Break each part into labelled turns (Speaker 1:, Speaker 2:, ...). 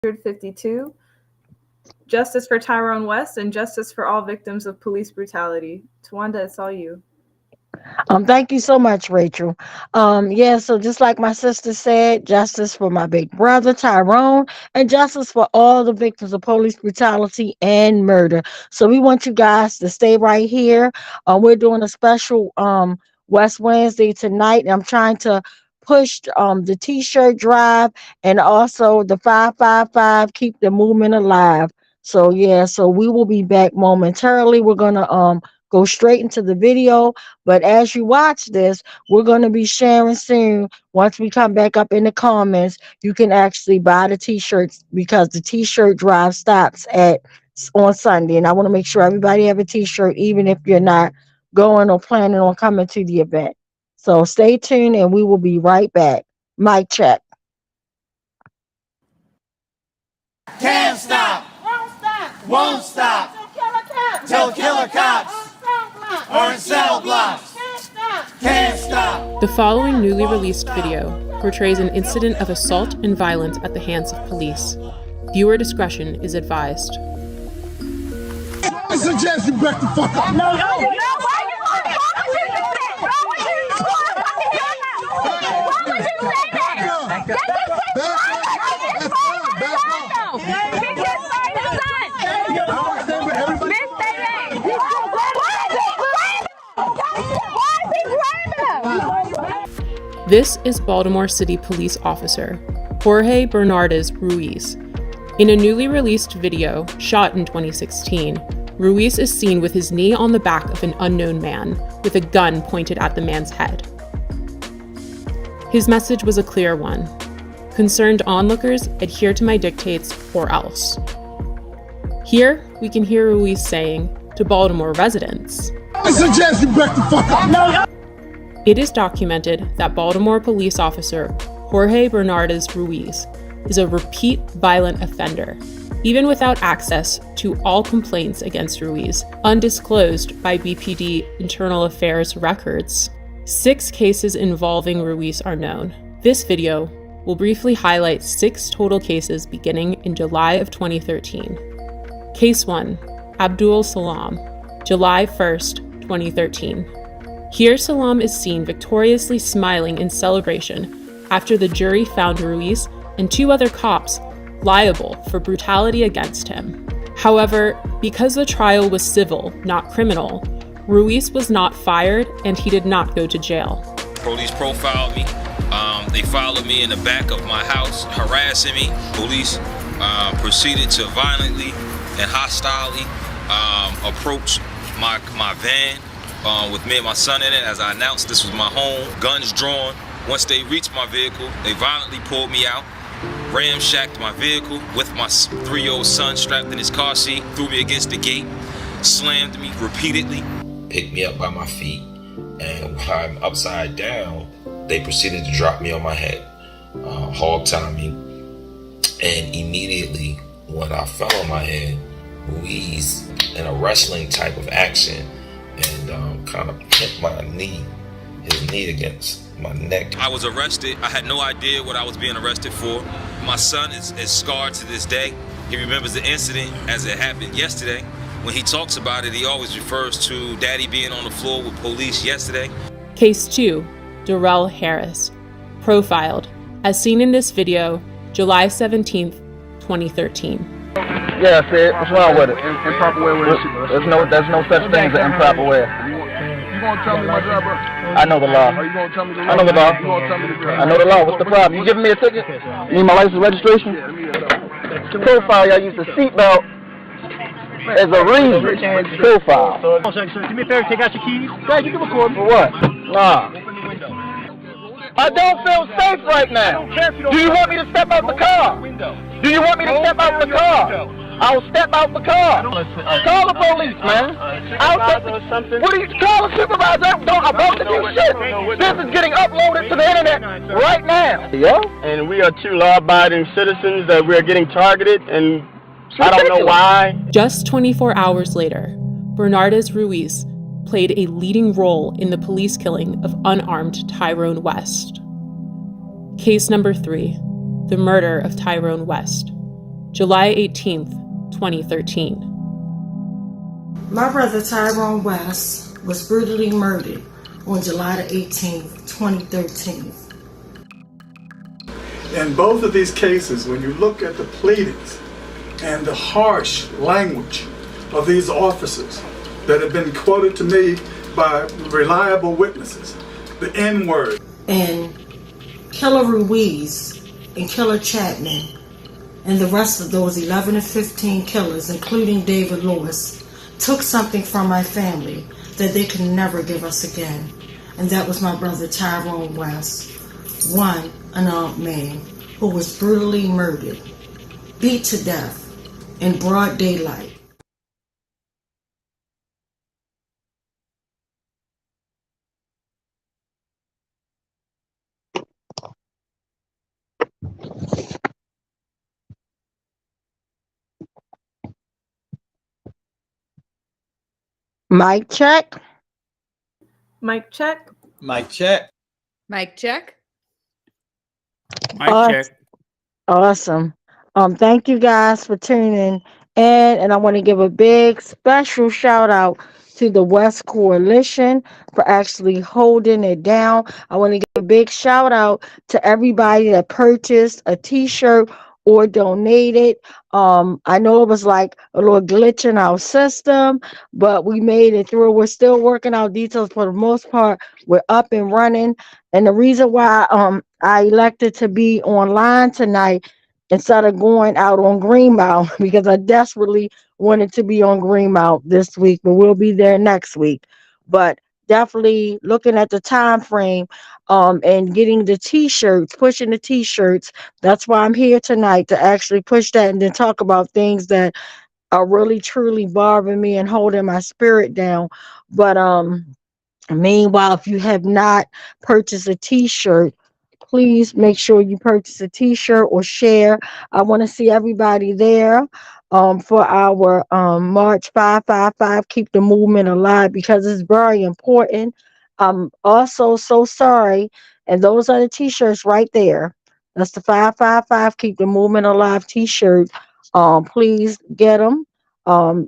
Speaker 1: 152, Justice for Tyrone West and Justice for all victims of police brutality. Tawanda, it's all you.
Speaker 2: Thank you so much, Rachel. Yeah, so just like my sister said, justice for my big brother Tyrone, and justice for all the victims of police brutality and murder. So we want you guys to stay right here. We're doing a special West Wednesday tonight. I'm trying to push the T-shirt drive and also the 555 keep the movement alive. So yeah, so we will be back momentarily. We're gonna go straight into the video, but as you watch this, we're going to be sharing soon. Once we come back up in the comments, you can actually buy the t-shirts because the t-shirt drive stops at on Sunday. And I want to make sure everybody have a t-shirt, even if you're not going or planning on coming to the event. So stay tuned and we will be right back. Mic check.
Speaker 3: Can't stop. Won't stop. Till killer cops are in cell blocks. Can't stop.
Speaker 4: The following newly released video portrays an incident of assault and violence at the hands of police. Viewer discretion is advised.
Speaker 3: I suggest you back the fuck up. No.
Speaker 4: This is Baltimore City Police Officer Jorge Bernardez Ruiz. In a newly released video shot in 2016, Ruiz is seen with his knee on the back of an unknown man with a gun pointed at the man's head. His message was a clear one: concerned onlookers, adhere to my dictates or else. Here, we can hear Ruiz saying to Baltimore residents,
Speaker 3: I suggest you back the fuck up. No.
Speaker 4: It is documented that Baltimore police officer Jorge Bernardez Ruiz is a repeat violent offender, even without access to all complaints against Ruiz, undisclosed by BPD Internal Affairs records. 6 cases involving Ruiz are known. This video will briefly highlight 6 total cases beginning in July of 2013. Case 1, Abdul Salam, July 1st, 2013. Here Salam is seen victoriously smiling in celebration after the jury found Ruiz and 2 other cops liable for brutality against him. However, because the trial was civil, not criminal, Ruiz was not fired and he did not go to jail.
Speaker 5: Police profiled me. They followed me in the back of my house, harassing me. Police proceeded to violently and hostilely approach my van with me and my son in it. As I announced, this was my home, guns drawn. Once they reached my vehicle, they violently pulled me out, ramshacked my vehicle with my 3-year-old son strapped in his car seat, threw me against the gate, slammed me repeatedly. Picked me up by my feet, and while I'm upside down, they proceeded to drop me on my head, hog tie me, and immediately when I fell on my head, Ruiz, in a wrestling type of action, and kind of hit his knee against my neck. I was arrested. I had no idea what I was being arrested for. My son is scarred to this day. He remembers the incident as it happened yesterday. When he talks about it, he always refers to Daddy being on the floor with police yesterday.
Speaker 4: Case 2, Darrell Harris, profiled, as seen in this video, July 17th, 2013.
Speaker 6: Yeah, Sid, what's wrong with it? Improper way with it. There's no such thing as an improper way.
Speaker 7: You gonna tell me my job, bro?
Speaker 6: I know the law.
Speaker 7: Are you gonna tell me the law?
Speaker 6: I know the law.
Speaker 7: You gonna tell me the law?
Speaker 6: I know the law. What's the problem? You giving me a ticket? You need my license registration?
Speaker 7: Yeah, let me get it up.
Speaker 6: Profile, y'all use the seatbelt as a reason. Profile.
Speaker 8: Hold on, sir. Do me a favor, take out your keys. Yeah, you can record me.
Speaker 6: For what? Nah. I don't feel safe right now. Do you want me to step out the car? Do you want me to step out the car? I'll step out the car. Call the police, man. What are you call a supervisor? Don't about to do shit. This is getting uploaded to the internet right now. Yeah?
Speaker 8: And we are 2 law-abiding citizens that we are getting targeted, and I don't know why.
Speaker 4: Just 24 hours later, Bernardez Ruiz played a leading role in the police killing of unarmed Tyrone West. Case number 3, the murder of Tyrone West. July 18th, 2013.
Speaker 2: My brother Tyrone West was brutally murdered on July the 18th, 2013.
Speaker 3: In both of these cases, when you look at the pleadings and the harsh language of these officers that have been quoted to me by reliable witnesses, the N-word.
Speaker 2: And Killer Ruiz and Killer Chapman and the rest of those 11 to 15 killers, including David Lewis, took something from my family that they could never give us again. And that was my brother Tyrone West, one unarmed man who was brutally murdered, beat to death in broad daylight. Mic check.
Speaker 1: Mic check.
Speaker 6: Mic check.
Speaker 9: Mic check.
Speaker 6: Mic check.
Speaker 2: Awesome. Thank you guys for tuning in. And I want to give a big special shout out to the West Coalition for actually holding it down. I want to give a big shout out to everybody that purchased a t-shirt or donated. I know it was like a little glitch in our system, but we made it through. We're still working out details. For the most part, we're up and running. And the reason why I elected to be online tonight instead of going out on Greenmount, because I desperately wanted to be on Greenmount this week, but we'll be there next week. But definitely looking at the time frame and getting the t-shirts, pushing the t-shirts. That's why I'm here tonight, to actually push that and then talk about things that are really truly bothering me and holding my spirit down. But meanwhile, if you have not purchased a t-shirt, please make sure you purchase a t-shirt or share. I want to see everybody there for our March 555, keep the movement alive, because it's very important. I'm also so sorry. And those are the t-shirts right there. That's the 555 keep the movement alive t-shirt. Please get them.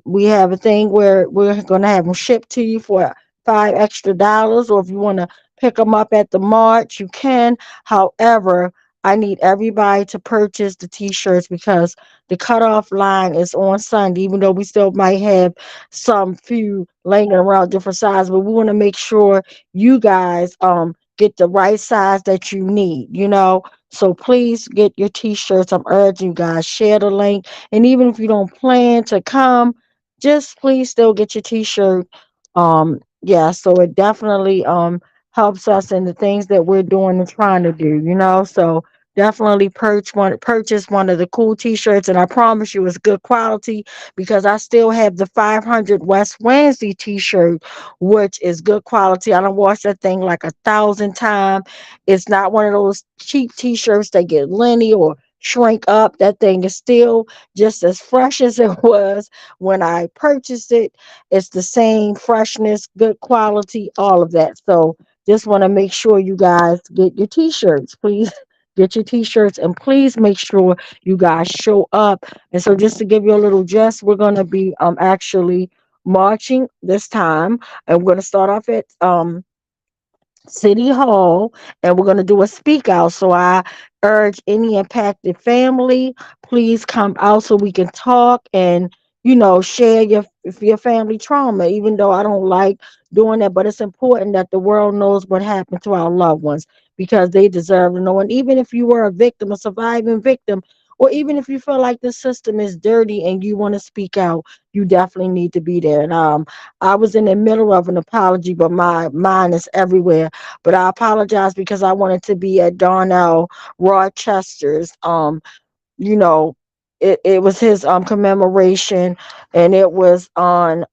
Speaker 2: We have a thing where we're going to have them shipped to you for $5 extra, or if you want to pick them up at the March, you can. However, I need everybody to purchase the t-shirts because the cutoff line is on Sunday, even though we still might have some few laying around different sizes, but we want to make sure you guys get the right size that you need, So please get your t-shirts. I'm urging you guys, share the link. And even if you don't plan to come, just please still get your t-shirt. Yeah, so it definitely helps us in the things that we're doing and trying to do, So definitely purchase one of the cool t-shirts, and I promise you it's good quality, because I still have the 500 West Wednesday t-shirt, which is good quality. I don't wash that thing like 1,000 times. It's not one of those cheap t-shirts that get linty or shrink up. That thing is still just as fresh as it was when I purchased it. It's the same freshness, good quality, all of that. So just want to make sure you guys get your t-shirts. Please get your t-shirts, and please make sure you guys show up. And so just to give you a little gist, we're going to be actually marching this time, and we're going to start off at City Hall, and we're going to do a speak out. So I urge any impacted family, please come out so we can talk and share your family trauma. Even though I don't like doing that, but it's important that the world knows what happened to our loved ones, because they deserve to know. And even if you were a victim, a surviving victim, or even if you feel like the system is dirty and you want to speak out, you definitely need to be there. And I was in the middle of an apology, but my mind is everywhere. But I apologize because I wanted to be at Darnell Rochester's. It was his commemoration, and it was on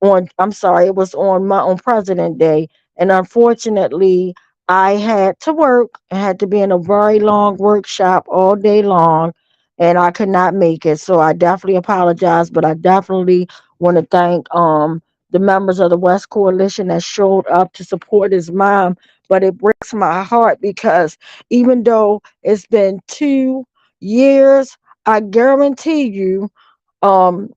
Speaker 2: it was on President Day, and unfortunately I had to work. I had to be in a very long workshop all day long, and I could not make it. So I definitely apologize, but I definitely want to thank the members of the West Coalition that showed up to support his mom. But it breaks my heart because even though it's been 2 years, I guarantee you, um,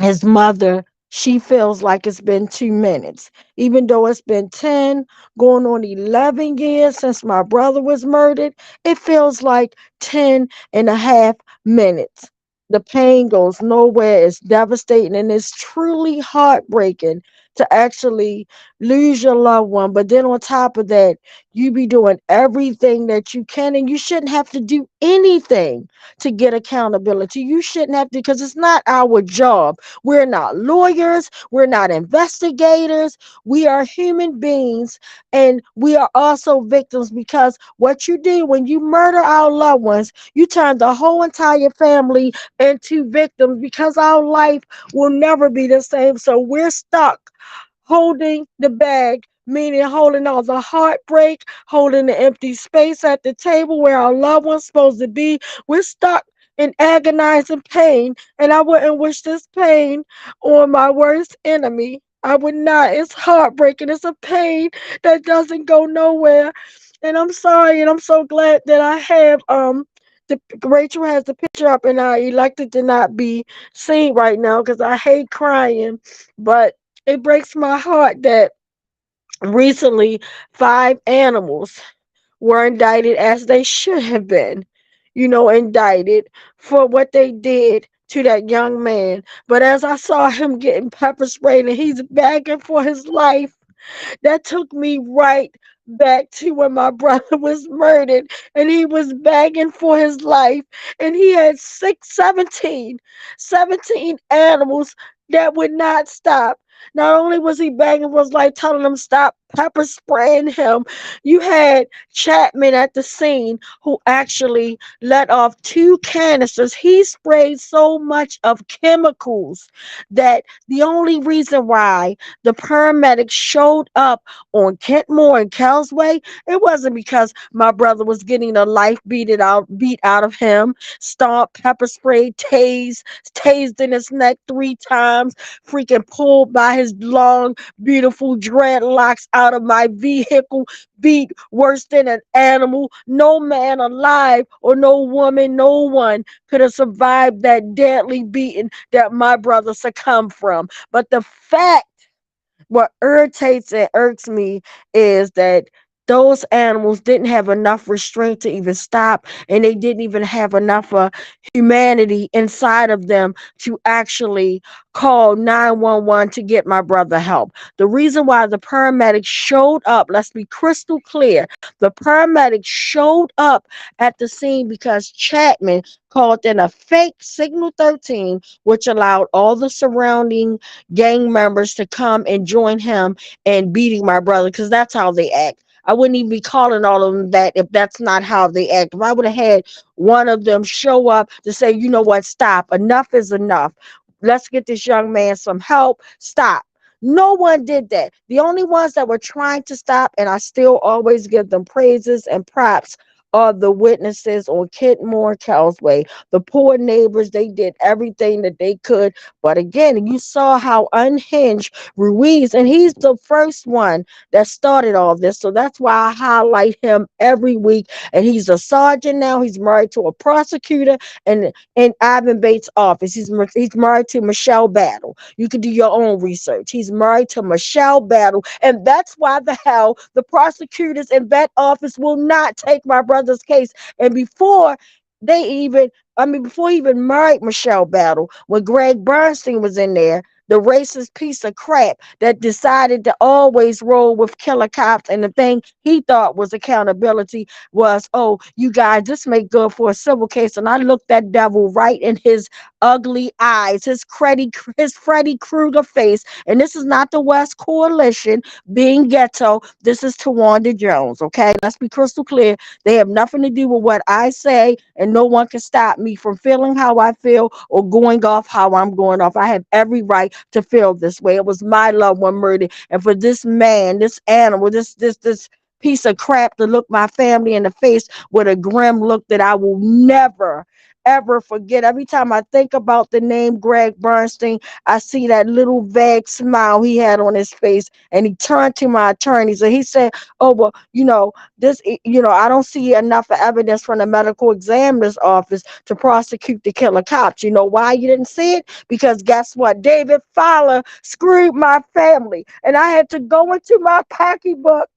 Speaker 2: his mother, she feels like it's been 2 minutes, even though it's been 10, going on 11 years since my brother was murdered. It feels like 10.5 minutes. The pain goes nowhere. It's devastating and it's truly heartbreaking to actually lose your loved one. But then on top of that, you be doing everything that you can, and you shouldn't have to do anything to get accountability. You shouldn't have to, because it's not our job. We're not lawyers. We're not investigators. We are human beings, and we are also victims, because what you do when you murder our loved ones, you turn the whole entire family into victims, because our life will never be the same. So we're stuck holding the bag, meaning holding all the heartbreak, holding the empty space at the table where our loved one's supposed to be. We're stuck in agonizing pain, and I wouldn't wish this pain on my worst enemy. I would not. It's heartbreaking. It's a pain that doesn't go nowhere. And I'm sorry, and I'm so glad that I have Rachel has the picture up, and I elected to not be seen right now because I hate crying. But it breaks my heart that recently 5 animals were indicted, as they should have been, indicted for what they did to that young man. But as I saw him getting pepper sprayed and he's begging for his life, that took me right back to when my brother was murdered and he was begging for his life, and he had 17 animals that would not stop. Not only was he begging for his life, telling them stop pepper spraying him, you had Chapman at the scene who actually let off 2 canisters. He sprayed so much of chemicals that the only reason why the paramedics showed up on Kentmore and Kelsway, it wasn't because my brother was getting the life beat out of him, stomped, pepper sprayed, tased in his neck 3 times, freaking pulled by his long, beautiful dreadlocks out of my vehicle, beat worse than an animal. No man alive or no woman, no one could have survived that deadly beating that my brother succumbed from. But the fact, what irritates and irks me, is that those animals didn't have enough restraint to even stop, and they didn't even have enough humanity inside of them to actually call 911 to get my brother help. The reason why the paramedics showed up, let's be crystal clear, the paramedics showed up at the scene because Chapman called in a fake Signal 13, which allowed all the surrounding gang members to come and join him in beating my brother, because that's how they act. I wouldn't even be calling all of them that if that's not how they act. If I would have had one of them show up to say, you know what, stop, enough is enough. Let's get this young man some help. Stop. No one did that. The only ones that were trying to stop, and I still always give them praises and props, are the witnesses on Kentmore Causeway. The poor neighbors, they did everything that they could. But again, you saw how unhinged Ruiz, and he's the first one that started all this. So that's why I highlight him every week. And he's a sergeant now. He's married to a prosecutor and in Ivan Bates' office. He's married to Michelle Battle. You can do your own research. He's married to Michelle Battle. And that's why the hell the prosecutors in that office will not take my brother's case. And before he even married Michelle Battle, when Greg Bernstein was in there, the racist piece of crap that decided to always roll with killer cops, and the thing he thought was accountability was, oh, you guys, this make good for a civil case. And I looked that devil right in his ugly eyes, his Freddy Krueger face. And this is not the West Coalition being ghetto. This is Tawanda Jones, okay? Let's be crystal clear. They have nothing to do with what I say, and no one can stop me from feeling how I feel or going off how I'm going off. I have every right to feel this way. It was my loved one murdered, and for this man, this animal, this piece of crap to look my family in the face with a grim look that I will never ever forget. Every time I think about the name Greg Bernstein, I see that little vague smile he had on his face. And he turned to my attorneys and he said, "Oh, well, I don't see enough evidence from the medical examiner's office to prosecute the killer cops. You know why you didn't see it? Because guess what? David Fowler screwed my family. And I had to go into my pocketbook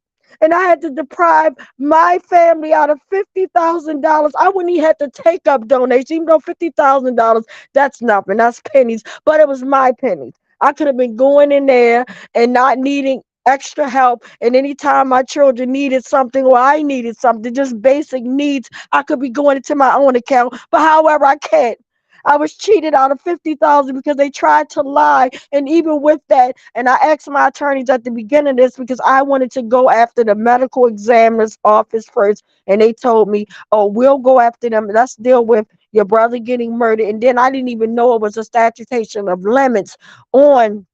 Speaker 2: and I had to deprive my family out of $50,000. I wouldn't even have to take up donations, even though $50,000, that's nothing. That's pennies. But it was my pennies. I could have been going in there and not needing extra help. And anytime my children needed something or I needed something, just basic needs, I could be going into my own account. But however, I can't. I was cheated out of 50,000 because they tried to lie. And even with that, and I asked my attorneys at the beginning of this because I wanted to go after the medical examiner's office first. And they told me, "Oh, we'll go after them. Let's deal with your brother getting murdered." And then I didn't even know it was a statute of limits on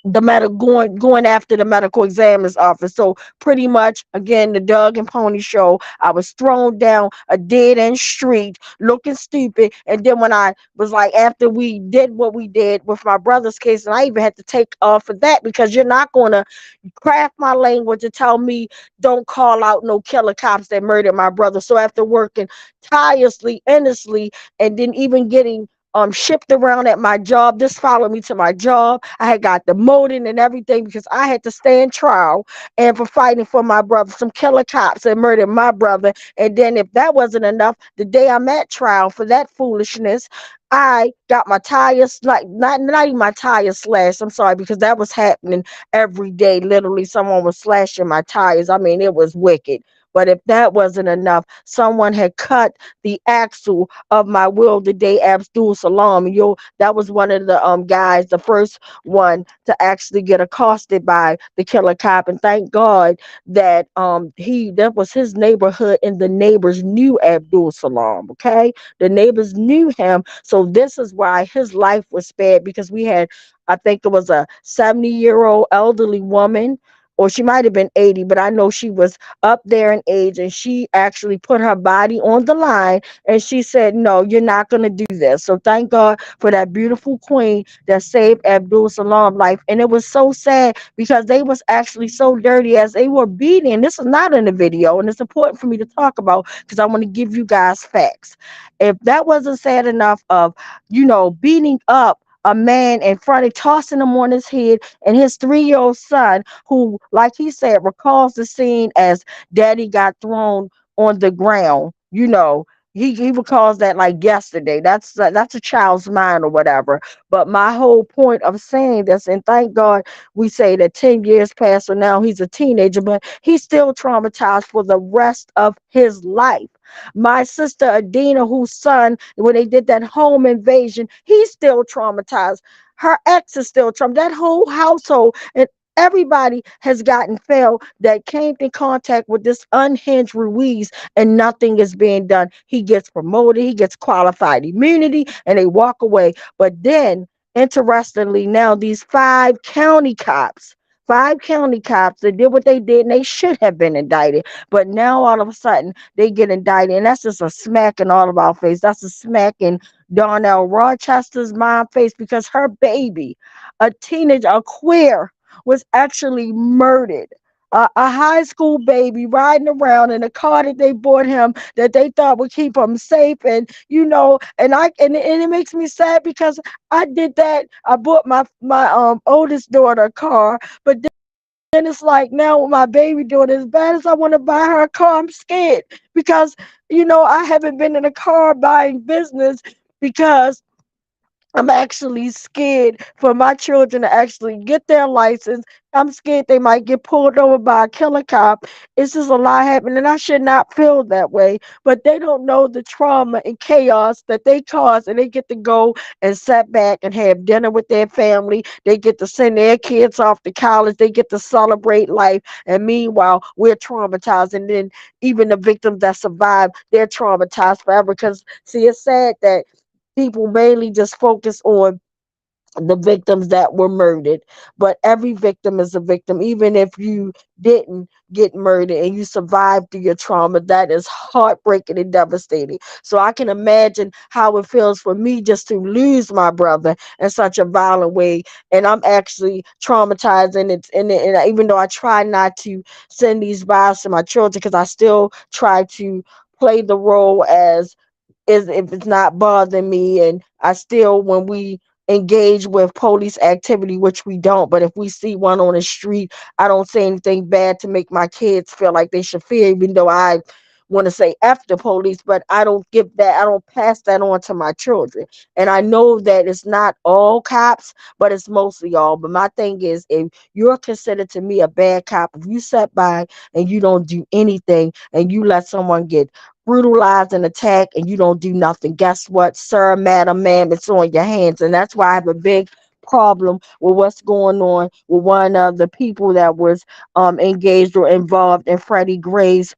Speaker 2: the going after the medical examiner's office. So pretty much again, the Doug and Pony show, I was thrown down a dead end street looking stupid. And then when I was like, after we did what we did with my brother's case, and I even had to take off for that because you're not going to craft my language and tell me don't call out no killer cops that murdered my brother. So after working tirelessly, endlessly, and then even getting shipped around at my job. This followed me to my job. I had got demoted and everything because I had to stand trial and for fighting for my brother. Some killer cops that murdered my brother. And then if that wasn't enough, the day I'm at trial for that foolishness, I got my tires, like not even my tires slashed. I'm sorry, because that was happening every day. Literally, someone was slashing my tires. I mean, it was wicked. But if that wasn't enough, someone had cut the axle of my wheel the day Abdul Salam. That was one of the guys, the first one to actually get accosted by the killer cop. And thank God that that was his neighborhood and the neighbors knew Abdul Salam. Okay. The neighbors knew him. So this is why his life was spared, because we had, I think it was a 70-year-old elderly woman, or she might have been 80, but I know she was up there in age, and she actually put her body on the line and she said, "No, you're not going to do this." So thank God for that beautiful queen that saved Abdul Salam's life. And it was so sad because they was actually so dirty as they were beating. This is not in the video, and it's important for me to talk about because I want to give you guys facts. If that wasn't sad enough of, beating up a man in front of, tossing him on his head, and his 3-year-old son, who, like he said, recalls the scene as daddy got thrown on the ground. He recalls that like yesterday. That's a child's mind or whatever. But my whole point of saying this, and thank God we say that 10 years passed, so now he's a teenager, but he's still traumatized for the rest of his life. My sister Adina, whose son, when they did that home invasion, he's still traumatized. Her ex is still traumatized. That whole household and everybody has gotten failed that came in contact with this unhinged Ruiz, and nothing is being done. He gets promoted, he gets qualified immunity, and they walk away. But then, interestingly, now these five county cops that did what they did, and they should have been indicted. But now all of a sudden they get indicted, and that's just a smack in all of our face. That's a smack in Darnell Rochester's mom face, because her baby, a teenager, a queer, was actually murdered. A high school baby riding around in a car that they bought him that they thought would keep him safe. And and it makes me sad because I did that. I bought my oldest daughter a car, but then it's like, now with my baby doing as bad as I want to buy her a car, I'm scared because I haven't been in a car buying business because I'm actually scared for my children to actually get their license. I'm scared they might get pulled over by a killer cop. It's just a lot happening, and I should not feel that way. But they don't know the trauma and chaos that they cause, and they get to go and sit back and have dinner with their family. They get to send their kids off to college. They get to celebrate life. And meanwhile, we're traumatized. And then even the victims that survive, they're traumatized forever. Because, see, it's sad that people mainly just focus on the victims that were murdered. But every victim is a victim, even if you didn't get murdered and you survived through your trauma. That is heartbreaking and devastating. So I can imagine how it feels for me just to lose my brother in such a violent way. And I'm actually traumatized, and even though I try not to send these vibes to my children, because I still try to play the role as is if it's not bothering me. And I still, when we engage with police activity, which we don't, but if we see one on the street, I don't say anything bad to make my kids feel like they should fear, even though I want to say F the police, but I don't pass that on to my children. And I know that it's not all cops, but it's mostly all. But my thing is, if you're considered to me a bad cop, if you sit by and you don't do anything and you let someone get brutalized and attacked and you don't do nothing, guess what, sir, madam, ma'am, it's on your hands. And that's why I have a big problem with what's going on with one of the people that was engaged or involved in Freddie Gray's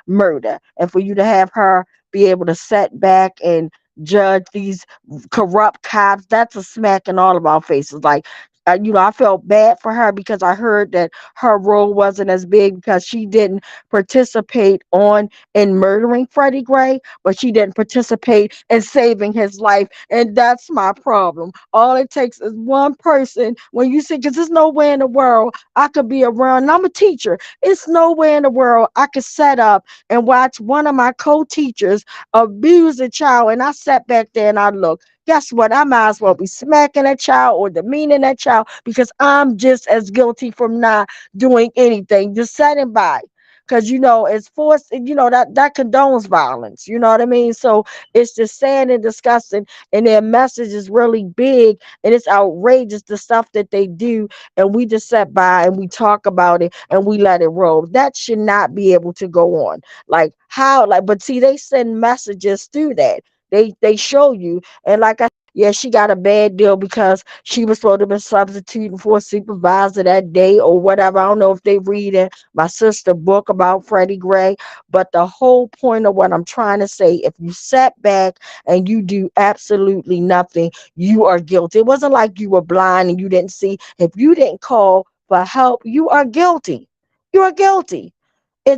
Speaker 2: murder. And for you to have her be able to sit back and judge these corrupt cops, that's a smack in all of our faces. Like, I felt bad for her because I heard that her role wasn't as big because she didn't participate in murdering Freddie Gray, but she didn't participate in saving his life. And that's my problem. All it takes is one person. When you say, because there's nowhere in the world I could be around, and I'm a teacher, it's nowhere in the world I could set up and watch one of my co-teachers abuse a child, and I sat back there and I looked. Guess what? I might as well be smacking that child or demeaning that child because I'm just as guilty from not doing anything, just sitting by. Because it's forced, that condones violence. You know what I mean? So it's just sad and disgusting. And their message is really big and it's outrageous, the stuff that they do. And we just sit by and we talk about it and we let it roll. That should not be able to go on. Like how, but see, they send messages through that. They show you. And like I yeah, she got a bad deal because she was supposed to be substituting for a supervisor that day or whatever. I don't know if they reading my sister book about Freddie Gray, but the whole point of what I'm trying to say, if you sat back and you do absolutely nothing, you are guilty. It wasn't like you were blind and you didn't see. If you didn't call for help, you are guilty. You are guilty.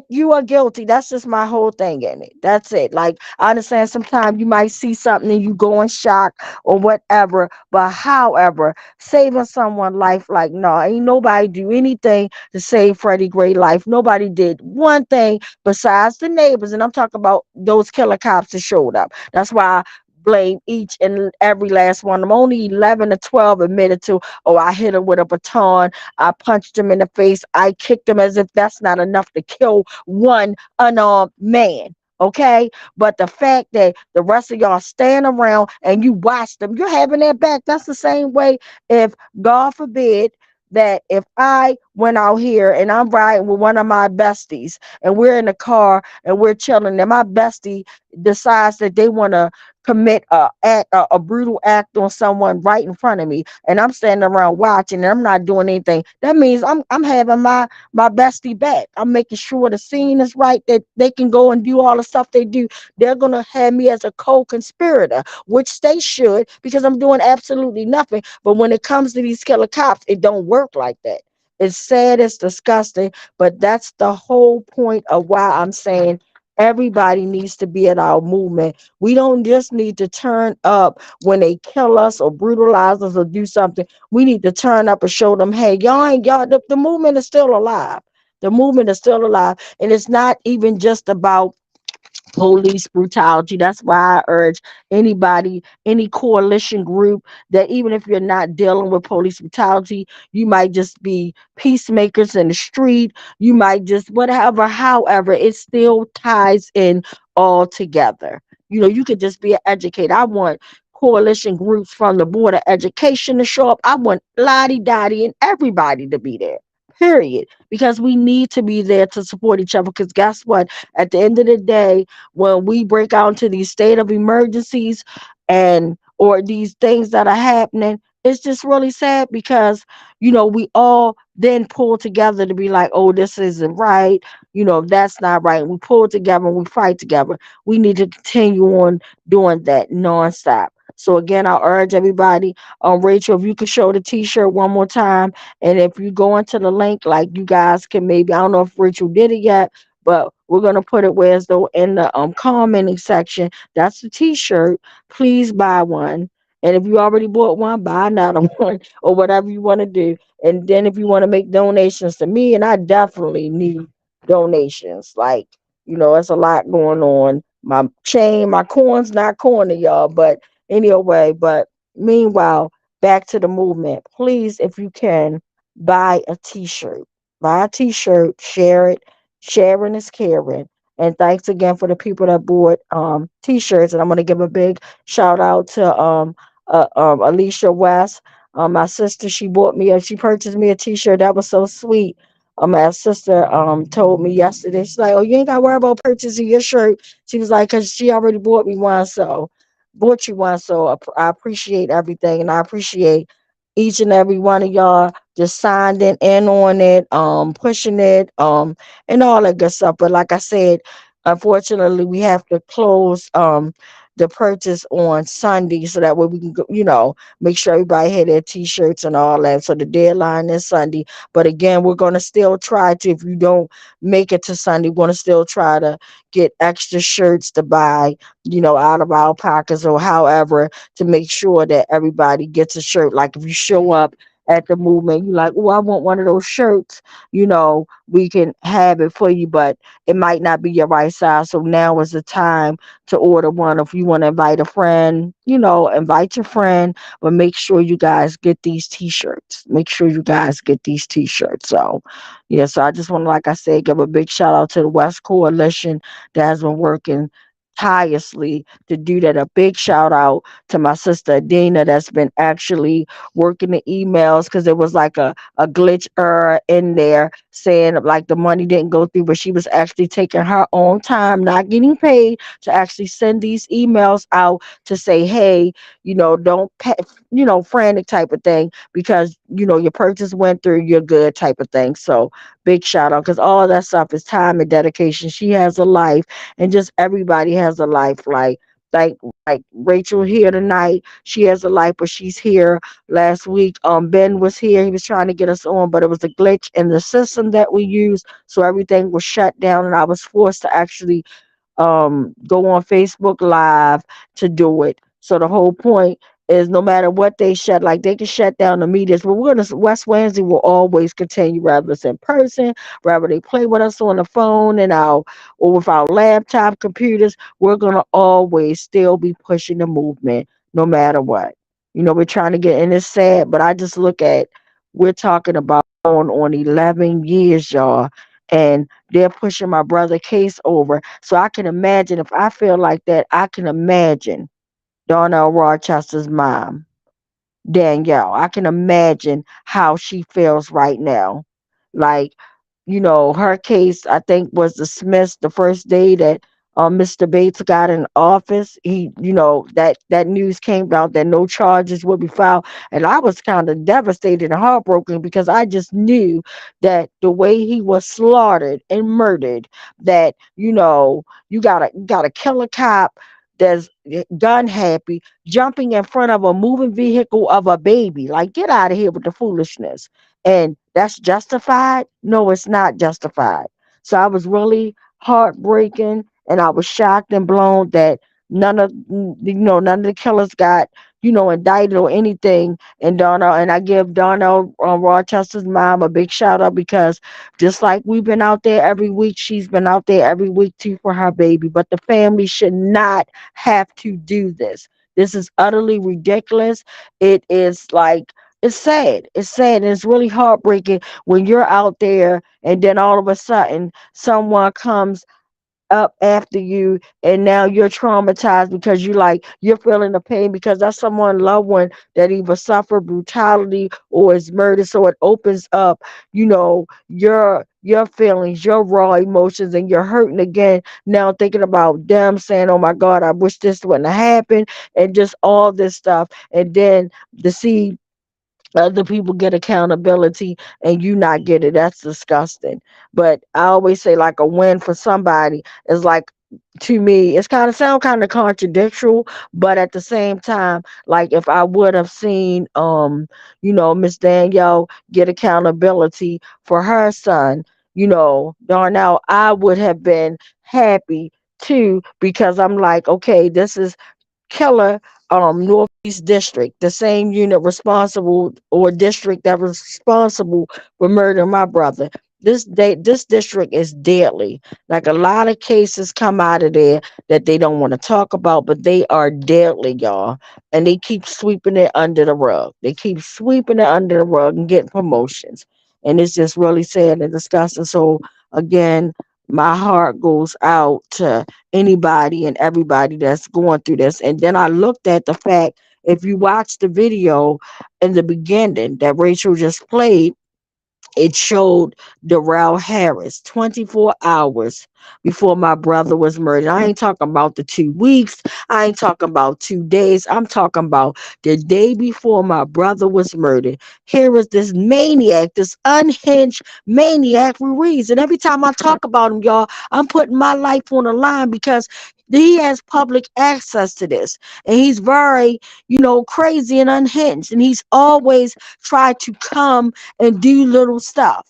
Speaker 2: You are guilty. That's just my whole thing in it. That's it. Like, I understand sometimes you might see something and you go in shock or whatever, but however, saving someone's life, like, no, ain't nobody do anything to save Freddie Gray life. Nobody did one thing besides the neighbors, and I'm talking about those killer cops that showed up. That's why I blame each and every last one. I'm only 11 or 12 admitted to, oh, I hit him with a baton, I punched him in the face, I kicked him, as if that's not enough to kill one unarmed man. Okay, but the fact that the rest of y'all stand around and you watch them, you're having their back. That's the same way if, God forbid, that if I went out here and I'm riding with one of my besties and we're in the car and we're chilling and my bestie decides that they want to commit a brutal act on someone right in front of me and I'm standing around watching and I'm not doing anything, that means I'm having my bestie back. I'm making sure the scene is right, that they can go and do all the stuff they do. They're gonna have me as a co-conspirator, which they should, because I'm doing absolutely nothing. But when it comes to these killer cops, it don't work like that. It's sad, it's disgusting, but that's the whole point of why I'm saying everybody needs to be at our movement. We don't just need to turn up when they kill us or brutalize us or do something. We need to turn up and show them, hey, the movement is still alive. The movement is still alive. And it's not even just about police brutality. That's why I urge anybody, any coalition group, that even if you're not dealing with police brutality, you might just be peacemakers in the street. You might just whatever, however, it still ties in all together. You could just be an educator. I want coalition groups from the Board of Education to show up. I want Lottie Dottie and everybody to be there. Period. Because we need to be there to support each other. Because guess what? At the end of the day, when we break out into these state of emergencies or these things that are happening, it's just really sad because, we all then pull together to be like, oh, this isn't right. That's not right. We pull together and we fight together. We need to continue on doing that nonstop. So again, I urge everybody, Rachel, if you could show the t-shirt one more time, and if you go into the link, like you guys can maybe, I don't know if Rachel did it yet, but we're gonna put it where as though in the commenting section. That's the t-shirt. Please buy one. And if you already bought one, buy another one or whatever you want to do. And then if you want to make donations to me, and I definitely need donations. Like, it's a lot going on. My chain, my coin's not corner, y'all. But anyway, but meanwhile, back to the movement. Please, if you can, buy a t-shirt. Buy a t-shirt, share it. Sharing is caring. And thanks again for the people that bought t-shirts. And I'm gonna give a big shout out to Alicia West. My sister, she purchased me a t-shirt. That was so sweet. My sister told me yesterday, she's like, "Oh, you ain't gotta worry about purchasing your shirt." She was like, "Cause she already bought me one, so bought you one." So I appreciate everything, and I appreciate each and every one of y'all just signed in on it, pushing it, and all that good stuff. But like I said, unfortunately, we have to close the purchase on Sunday so that way we can go, make sure everybody had their t-shirts and all that. So the deadline is Sunday. But again, we're gonna still try to, if you don't make it to Sunday, we're gonna still try to get extra shirts to buy, out of our pockets or however, to make sure that everybody gets a shirt. Like if you show up at the movement, you like, "Oh, I want one of those shirts," we can have it for you, but it might not be your right size. So now is the time to order one. If you want to invite a friend, invite your friend, but make sure you guys get these t-shirts. Make sure you guys get these t-shirts. So, yeah, so I just want to, like I said, give a big shout out to the West Coalition that has been working tirelessly to do that. A big shout out to my sister Adina that's been actually working the emails, because there was like a glitch error in there saying like the money didn't go through, but she was actually taking her own time, not getting paid, to actually send these emails out to say, "Hey, don't pay," frantic type of thing, because your purchase went through, you're good type of thing. So big shout out, because all that stuff is time and dedication. She has a life, and just everybody has a life. Like like Rachel here tonight, she has a life, but she's here. Last week, Ben was here. He was trying to get us on, but it was a glitch in the system that we use, so everything was shut down, and I was forced to actually go on Facebook Live to do it. So the whole point is, no matter what they shut, like they can shut down the meetings, but West Wednesday will always continue, whether it's in person, whether they play with us on the phone and or with our laptop computers. We're gonna always still be pushing the movement, no matter what. We're trying to get, and it's sad, but I just look at, we're talking about on 11 years, y'all, and they're pushing my brother case over. So I can imagine, if I feel like that, I can imagine Darnell Rochester's mom, Danielle. I can imagine how she feels right now. Like, her case, I think, was dismissed the first day that Mr. Bates got in office. That news came out that no charges would be filed. And I was kind of devastated and heartbroken, because I just knew that the way he was slaughtered and murdered, that, you gotta kill a cop that's gun happy, jumping in front of a moving vehicle of a baby. Like, get out of here with the foolishness. And that's justified? No, it's not justified. So I was really heartbreaking, and I was shocked and blown that none of the killers got, indicted or anything. And I give Darnell Rochester's mom a big shout out, because just like we've been out there every week, she's been out there every week too for her baby. But the family should not have to do this. This is utterly ridiculous. It is like, it's sad. It's sad, and it's really heartbreaking when you're out there, and then all of a sudden someone comes up after you, and now you're traumatized, because you're feeling the pain, because that's someone loved one that either suffered brutality or is murdered. So it opens up, your feelings, your raw emotions, and you're hurting again now, thinking about them, saying, "Oh my God, I wish this wouldn't have happened," and just all this stuff. And then to see other people get accountability and you not get it, that's disgusting. But I always say, like, a win for somebody is like to me, it's kind of sound kind of contradictory, but at the same time, like if I would have seen Miss Danielle get accountability for her son, Darnell, I would have been happy too, because I'm like, okay, this is Keller, Northeast District, the same unit responsible or district that was responsible for murdering my brother. This district is deadly. Like a lot of cases come out of there that they don't want to talk about, but they are deadly, y'all. And they keep sweeping it under the rug. They keep sweeping it under the rug and getting promotions. And it's just really sad and disgusting. So again, my heart goes out to anybody and everybody that's going through this. And then I looked at the fact, if you watch the video in the beginning that Rachel just played, it showed Darrell Harris 24 hours before my brother was murdered. I ain't talking about the 2 weeks. I ain't talking about 2 days. I'm talking about the day before my brother was murdered. Here is this maniac, this unhinged maniac Ruiz. And every time I talk about him, y'all, I'm putting my life on the line because he has public access to this. And he's very, crazy and unhinged. And he's always tried to come and do little stuff.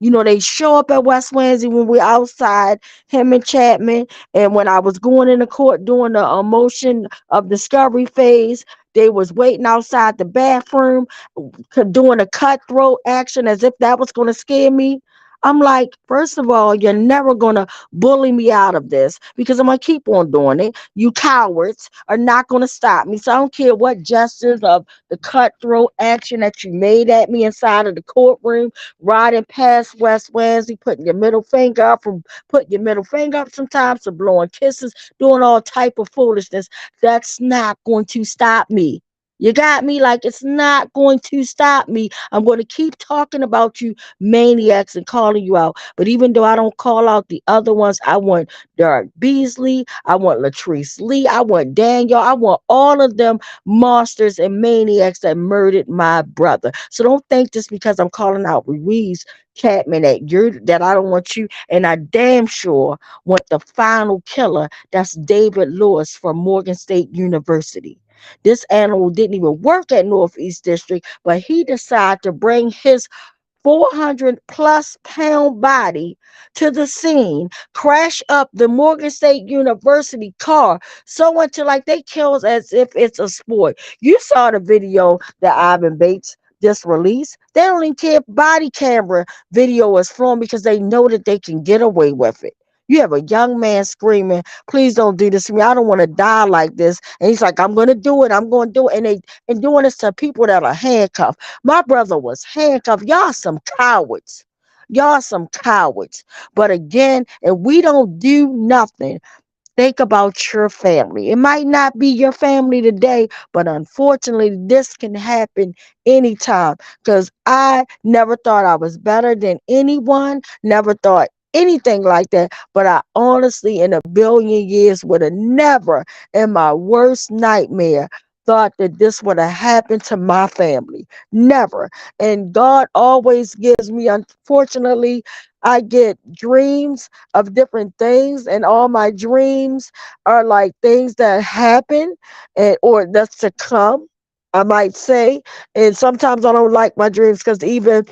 Speaker 2: They show up at West Wednesday when we're outside, him and Chapman. And when I was going into court doing the motion of discovery phase, they was waiting outside the bathroom, doing a cutthroat action as if that was going to scare me. I'm like, first of all, you're never going to bully me out of this because I'm going to keep on doing it. You cowards are not going to stop me. So I don't care what gestures of the cutthroat action that you made at me inside of the courtroom, riding past West Wednesday, putting your middle finger up, sometimes to blowing kisses, doing all type of foolishness. That's not going to stop me. You got me? Like, it's not going to stop me. I'm going to keep talking about you maniacs and calling you out. But even though I don't call out the other ones, I want Derek Beasley, I want Latrice Lee, I want Daniel, I want all of them monsters and maniacs that murdered my brother. So don't think just because I'm calling out Ruiz Chapman that I don't want you. And I damn sure want the final killer. That's David Lewis from Morgan State University. This animal didn't even work at Northeast District, but he decided to bring his 400 plus pound body to the scene, crash up the Morgan State University car, so until like they kills as if it's a sport. You saw the video that Ivan Bates just released. They don't even care if body camera video is filmed because they know that they can get away with it. You have a young man screaming, please don't do this to me. I don't want to die like this. And he's like, I'm going to do it. I'm going to do it. And doing this to people that are handcuffed. My brother was handcuffed. Y'all some cowards. Y'all some cowards. But again, if we don't do nothing, think about your family. It might not be your family today, but unfortunately, this can happen anytime. Because I never thought I was better than anyone, never thought anything like that. But I honestly, in a billion years, would have never, in my worst nightmare, thought that this would have happened to my family. Never. And God always gives me, unfortunately, I get dreams of different things, and all my dreams are like things that happen or that's to come, I might say. And sometimes I don't like my dreams because even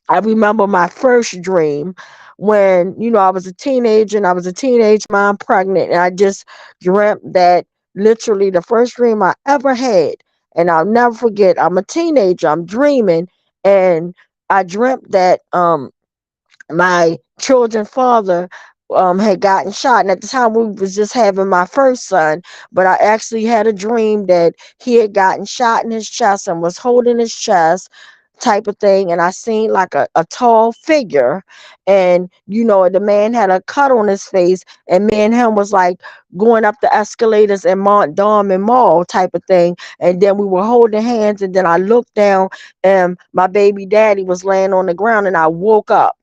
Speaker 2: I remember my first dream when, I was a teenager and I was a teenage mom pregnant. And I just dreamt that literally the first dream I ever had. And I'll never forget, I'm a teenager, I'm dreaming. And I dreamt that my children's father had gotten shot. And at the time we was just having my first son, but I actually had a dream that he had gotten shot in his chest and was holding his chest type of thing. And I seen like a tall figure, and the man had a cut on his face, and me and him was like going up the escalators in Montdorman Mall type of thing. And then we were holding hands, and then I looked down and my baby daddy was laying on the ground, and I woke up.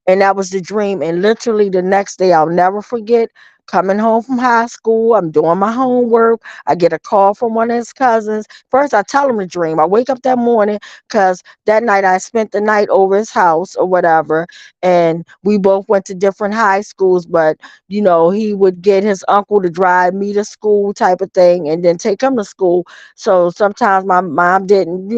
Speaker 2: And that was the dream. And literally the next day, I'll never forget, coming home from high school. I'm doing my homework. I get a call from one of his cousins. First, I tell him the dream. I wake up that morning because that night I spent the night over his house or whatever. And we both went to different high schools, but he would get his uncle to drive me to school type of thing and then take him to school. So sometimes my mom didn't,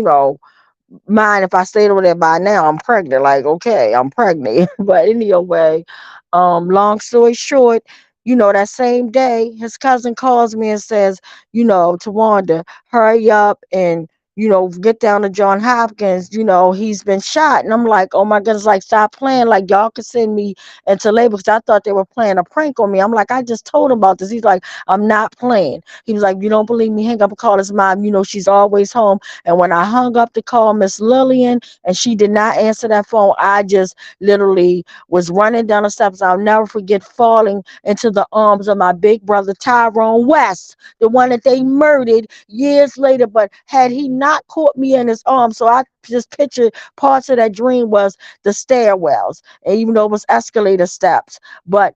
Speaker 2: mind if I stayed over there. By now I'm pregnant. Like, okay, I'm pregnant. But anyway, long story short, that same day, his cousin calls me and says, Tawanda, hurry up and get down to John Hopkins. He's been shot. And I'm like, oh my goodness, like, stop playing. Like, y'all could send me into labor because I thought they were playing a prank on me. I'm like, I just told him about this. He's like, I'm not playing. He was like, you don't believe me? Hang up and call his mom. She's always home. And when I hung up to call Miss Lillian and she did not answer that phone, I just literally was running down the steps. I'll never forget falling into the arms of my big brother, Tyrone West, the one that they murdered years later. But had he not caught me in his arms, so I just pictured parts of that dream was the stairwells, and even though it was escalator steps, but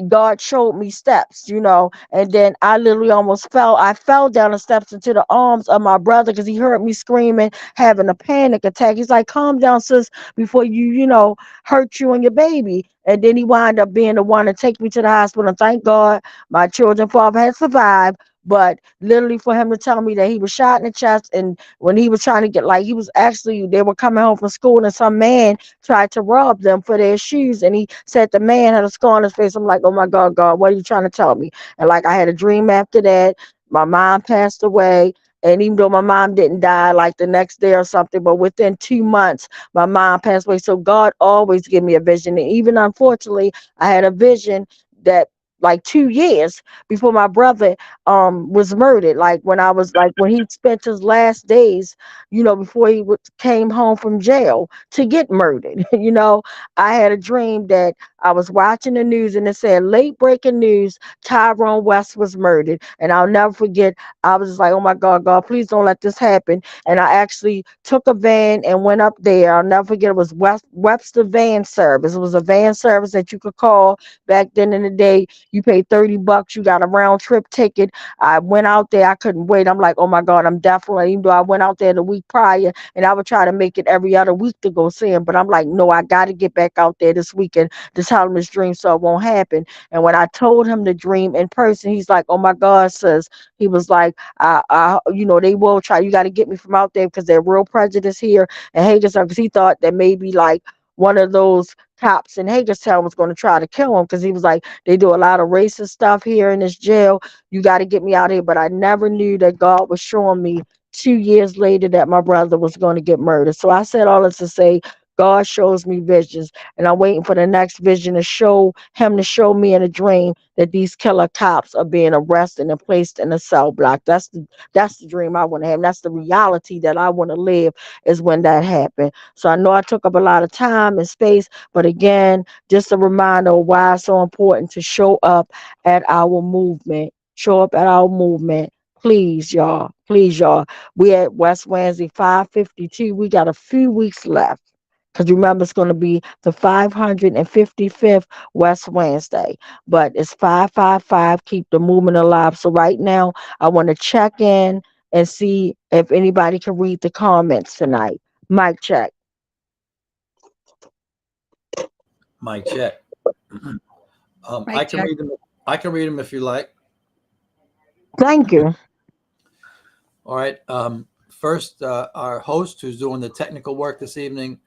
Speaker 2: God showed me steps, and then I literally almost fell. I fell down the steps into the arms of my brother because he heard me screaming, having a panic attack. He's like, calm down, sis, before hurt you and your baby. And then he wound up being the one to take me to the hospital. And thank God my children's father had survived. But literally for him to tell me that he was shot in the chest, and when he was trying to get, like, they were coming home from school and some man tried to rob them for their shoes, and he said the man had a scar on his face. I'm like, oh my God, what are you trying to tell me? And like, I had a dream after that. My mom passed away. And even though my mom didn't die like the next day or something, but within 2 months, my mom passed away. So God always gave me a vision. And even unfortunately, I had a vision that like 2 years before my brother was murdered, like when he spent his last days, before he came home from jail to get murdered. I had a dream that I was watching the news and it said late breaking news, Tyrone West was murdered. And I'll never forget, I was just like, oh my God, please don't let this happen. And I actually took a van and went up there. I'll never forget, it was Webster Van Service. It was a van service that you could call back then in the day. You paid $30, you got a round trip ticket. I went out there, I couldn't wait. I'm like, oh my God, I'm definitely, even though I went out there the week prior and I would try to make it every other week to go see him, but I'm like, no, I got to get back out there this weekend to tell him this dream so it won't happen. And when I told him the dream in person, he's like, oh my God, sis. He was like, they will try. You got to get me from out there because they're real prejudice here in Hagerstown, because he thought that maybe like one of those cops in Hagerstown was going to try to kill him, because he was like, they do a lot of racist stuff here in this jail. You got to get me out here. But I never knew that God was showing me 2 years later that my brother was going to get murdered. So I said all this to say, God shows me visions, and I'm waiting for the next vision to show me in a dream that these killer cops are being arrested and placed in a cell block. That's the dream I want to have. And that's the reality that I want to live, is when that happened. So I know I took up a lot of time and space, but again, just a reminder of why it's so important to show up at our movement. Show up at our movement. Please, y'all. We at West Wednesday 552. We got a few weeks left. Because remember, it's going to be the 555th West Wednesday. But it's 555. Keep the movement alive. So right now, I want to check in and see if anybody can read the comments tonight. Mic check.
Speaker 9: Mic check. I can read them if you like.
Speaker 2: Thank you.
Speaker 9: All right. First, our host, who's doing the technical work this evening,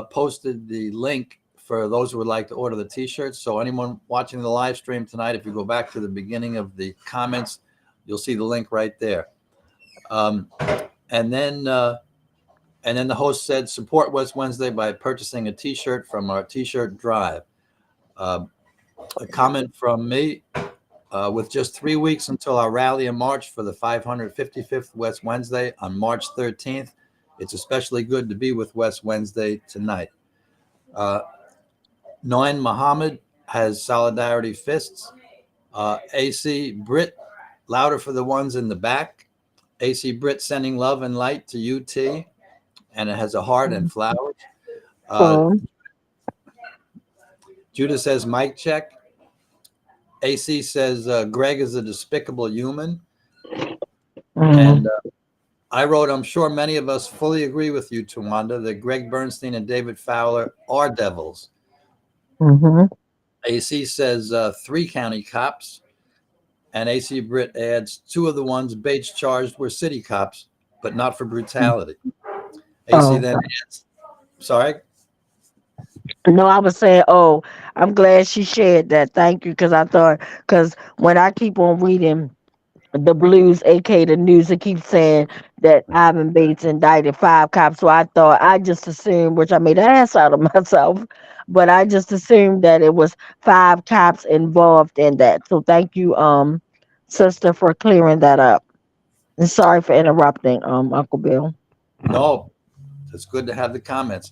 Speaker 9: posted the link for those who would like to order the t-shirts. So anyone watching the live stream tonight, if you go back to the beginning of the comments, you'll see the link right there. And then the host said, support West Wednesday by purchasing a t-shirt from our t-shirt drive. A comment from me, with just 3 weeks until our rally in March for the 555th West Wednesday on March 13th. It's especially good to be with West Wednesday tonight. Noin Muhammad has solidarity fists. AC Britt, louder for the ones in the back. AC Britt sending love and light to UT, and it has a heart and flowers. Judah says mic check. AC says Greg is a despicable human.
Speaker 2: Mhm.
Speaker 9: And I wrote, I'm sure many of us fully agree with you, Tawanda, that Greg Bernstein and David Fowler are devils.
Speaker 2: Mhm.
Speaker 9: AC says 3 county cops. And AC Britt adds 2 of the ones Bates charged were city cops, but not for brutality. AC then adds, sorry?
Speaker 2: No, I was saying, oh, I'm glad she shared that. Thank you, because I thought, because when I keep on reading the Blues, aka the news, it keeps saying that Ivan Bates indicted 5 cops. So I just assumed, which I made an ass out of myself, but I just assumed that it was 5 cops involved in that. So thank you, sister, for clearing that up. And sorry for interrupting, Uncle Bill.
Speaker 9: No, it's good to have the comments.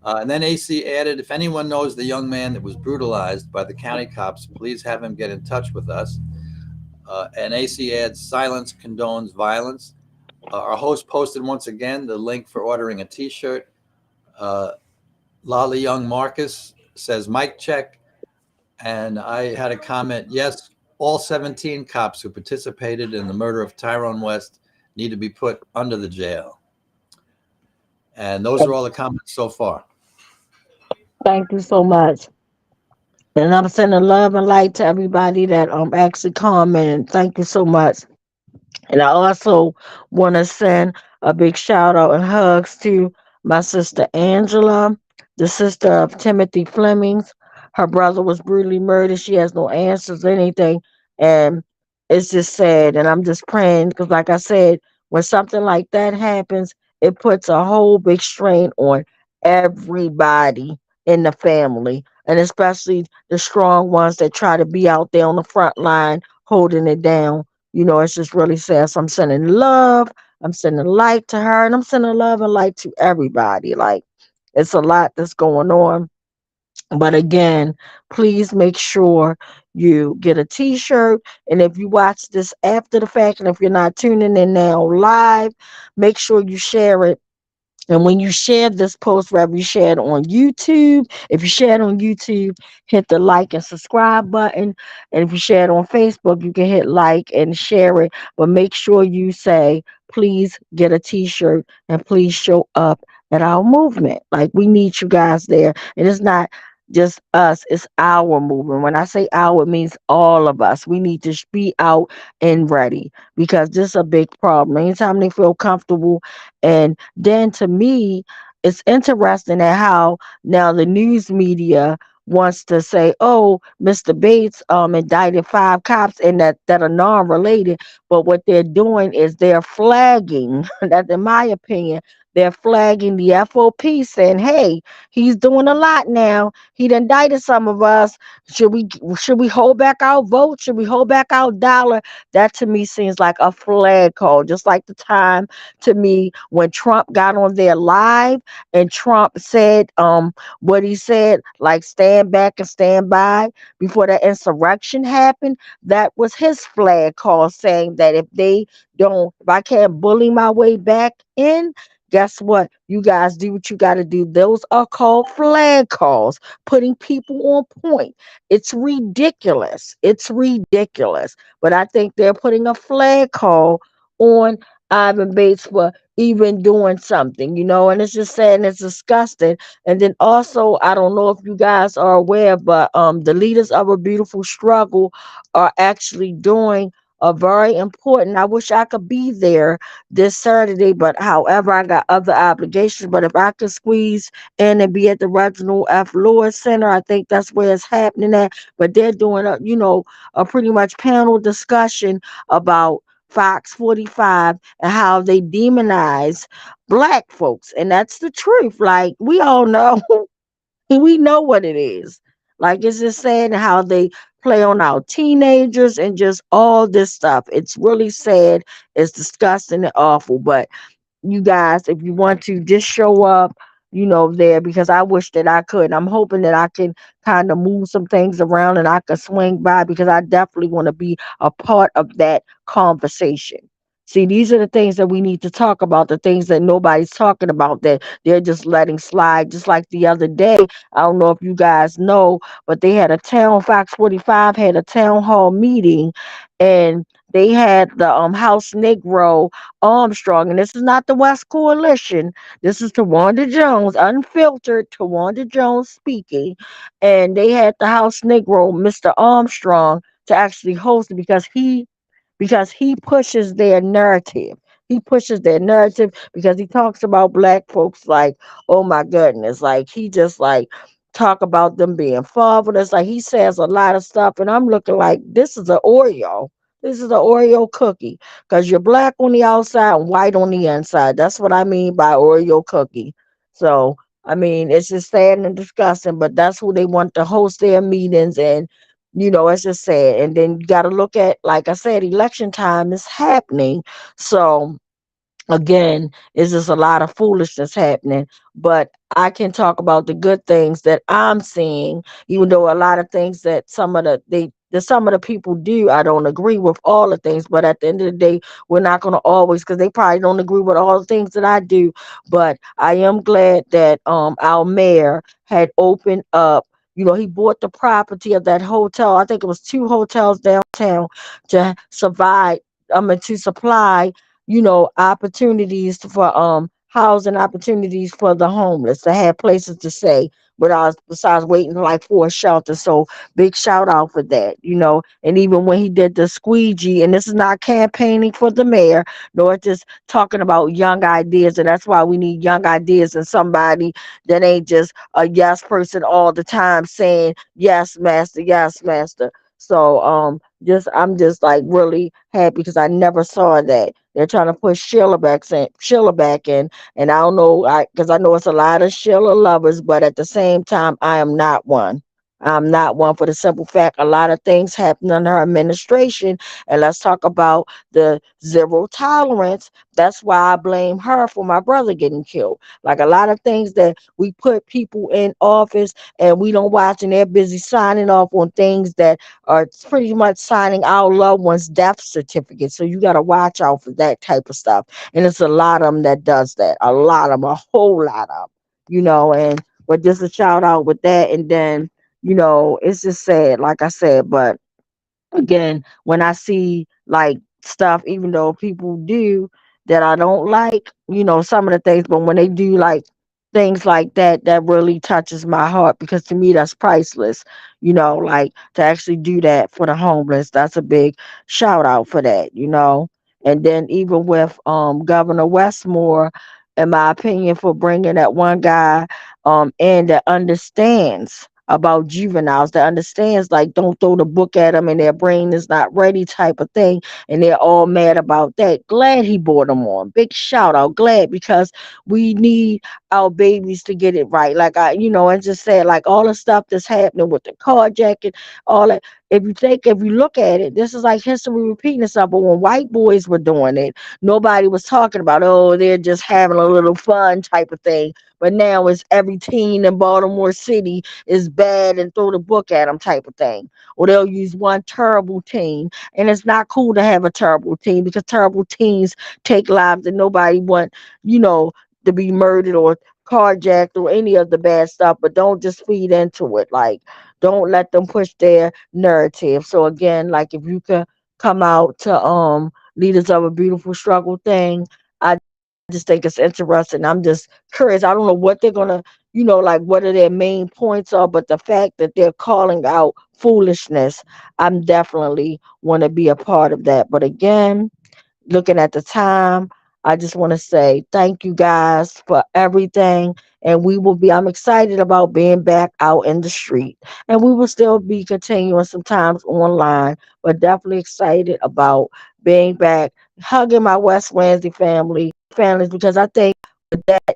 Speaker 9: And then AC added, if anyone knows the young man that was brutalized by the county cops, please have him get in touch with us. And AC adds, silence condones violence. Our host posted once again the link for ordering a t-shirt. Lolly Young Marcus says, mic check. And I had a comment, yes, all 17 cops who participated in the murder of Tyrone West need to be put under the jail. And those are all the comments so far.
Speaker 2: Thank you so much. And I'm sending love and light to everybody that actually commented. Thank you so much. And I also want to send a big shout out and hugs to my sister Angela, the sister of Timothy Flemings. Her brother was brutally murdered. She has no answers, anything. And it's just sad. And I'm just praying because, like I said, when something like that happens, it puts a whole big strain on everybody in the family. And especially the strong ones that try to be out there on the front line holding it down. It's just really sad. So I'm sending love, I'm sending light to her, and I'm sending love and light to everybody. Like, it's a lot that's going on. But again, please make sure you get a t-shirt. And if you watch this after the fact, and if you're not tuning in now live, make sure you share it. And when you share this post, whether you share it on YouTube, if you share it on YouTube, hit the like and subscribe button. And if you share it on Facebook, you can hit like and share it. But make sure you say, please get a t-shirt and please show up at our movement. Like, we need you guys there. And it's not just us, it's our movement. When I say our, it means all of us. We need to be out and ready because this is a big problem. Anytime they feel comfortable. And then to me, it's interesting at how now the news media wants to say, oh, Mr. Bates indicted 5 cops and that are non-related. But what they're doing is they're flagging, that in my opinion, they're flagging the FOP saying, hey, he's doing a lot now. He done indicted some of us. Should we hold back our vote? Should we hold back our dollar? That to me seems like a flag call, just like the time to me when Trump got on there live and Trump said what he said, like stand back and stand by before the insurrection happened. That was his flag call saying that if I can't bully my way back in, guess what? You guys do what you got to do. Those are called flag calls, putting people on point. It's ridiculous. It's ridiculous. But I think they're putting a flag call on Ivan Bates for even doing something, and it's just sad and it's disgusting. And then also, I don't know if you guys are aware, but the leaders of A Beautiful Struggle are actually doing a very important. I wish I could be there this Saturday, but however, I got other obligations. But if I could squeeze in and be at the Reginald F. Lewis Center, I think that's where it's happening at. But they're doing a pretty much panel discussion about Fox 45 and how they demonize black folks. And that's the truth. Like, we all know, we know what it is. Like, it's just saying how they play on our teenagers and just all this stuff. It's really sad. It's disgusting and awful. But you guys, if you want to just show up, there, because I wish that I could. I'm hoping that I can kind of move some things around and I can swing by because I definitely want to be a part of that conversation. See, these are the things that we need to talk about, the things that nobody's talking about that they're just letting slide. Just like the other day, I don't know if you guys know, but they had a Fox 45 had a town hall meeting, and they had the House Negro Armstrong, and this is not the West Coalition. This is Tawanda Jones, unfiltered Tawanda Jones speaking, and they had the House Negro, Mr. Armstrong, to actually host it because he pushes their narrative. He pushes their narrative because he talks about black folks like, oh my goodness, like he just like talk about them being fatherless. Like he says a lot of stuff, and I'm looking like this is an Oreo. This is an Oreo cookie because you're black on the outside and white on the inside. That's what I mean by Oreo cookie. So I mean, it's just sad and disgusting, but that's who they want to host their meetings, and it's just sad. And then you got to look at, like I said, election time is happening. So again, it's just a lot of foolishness happening. But I can talk about the good things that I'm seeing, even though a lot of things that some of the people do, I don't agree with all the things. But at the end of the day, we're not going to always, because they probably don't agree with all the things that I do. But I am glad that our mayor had opened up. He bought the property of that hotel. I think it was 2 hotels downtown to survive. To supply opportunities for housing opportunities for the homeless, to have places to stay besides waiting like for a shelter. So big shout out for that. And even when he did the squeegee, and this is not campaigning for the mayor, nor just talking about young ideas, and that's why we need young ideas and somebody that ain't just a yes person all the time saying yes master, yes master. So I'm just like really happy because I never saw that. They're trying to push Sheila back in, and I don't know, because I know it's a lot of Sheila lovers, but at the same time, I am not one. I'm not one, for the simple fact a lot of things happen in her administration, and let's talk about the zero tolerance. That's why I blame her for my brother getting killed. Like a lot of things that we put people in office and we don't watch, and they're busy signing off on things that are pretty much signing our loved ones' death certificates. So you got to watch out for that type of stuff. And it's a lot of them that does that. A lot of them, a whole lot of them, and but just a shout out with that. And then, it's just sad, like I said, but again, when I see like stuff, even though people do that I don't like, some of the things, but when they do like things like that, that really touches my heart, because to me that's priceless. Like to actually do that for the homeless, that's a big shout out for that. And then even with Governor Westmore, in my opinion, for bringing that one guy in that understands about juveniles, that understands, like, don't throw the book at them and their brain is not ready type of thing, and they're all mad about that. Glad he brought them on. Big shout out. Glad, because we need our babies to get it right. Like I just said, like all the stuff that's happening with the carjacking, all that. If you look at it, this is like history repeating itself. But when white boys were doing it, nobody was talking about, oh, they're just having a little fun type of thing. But now it's every teen in Baltimore City is bad and throw the book at them type of thing. Or they'll use one terrible teen. And it's not cool to have a terrible teen, because terrible teens take lives that nobody want, to be murdered or carjacked or any of the bad stuff. But don't just feed into it. Like, don't let them push their narrative. So again, like if you could come out to Leaders of a Beautiful Struggle thing, I just think it's interesting. I'm just curious. I don't know what they're gonna, like what are their main points are, but the fact that they're calling out foolishness, I'm definitely want to be a part of that. But again, looking at the time, I just want to say thank you guys for everything. And I'm excited about being back out in the street. And we will still be continuing sometimes online, but definitely excited about being back, hugging my West Wednesday families, because I think that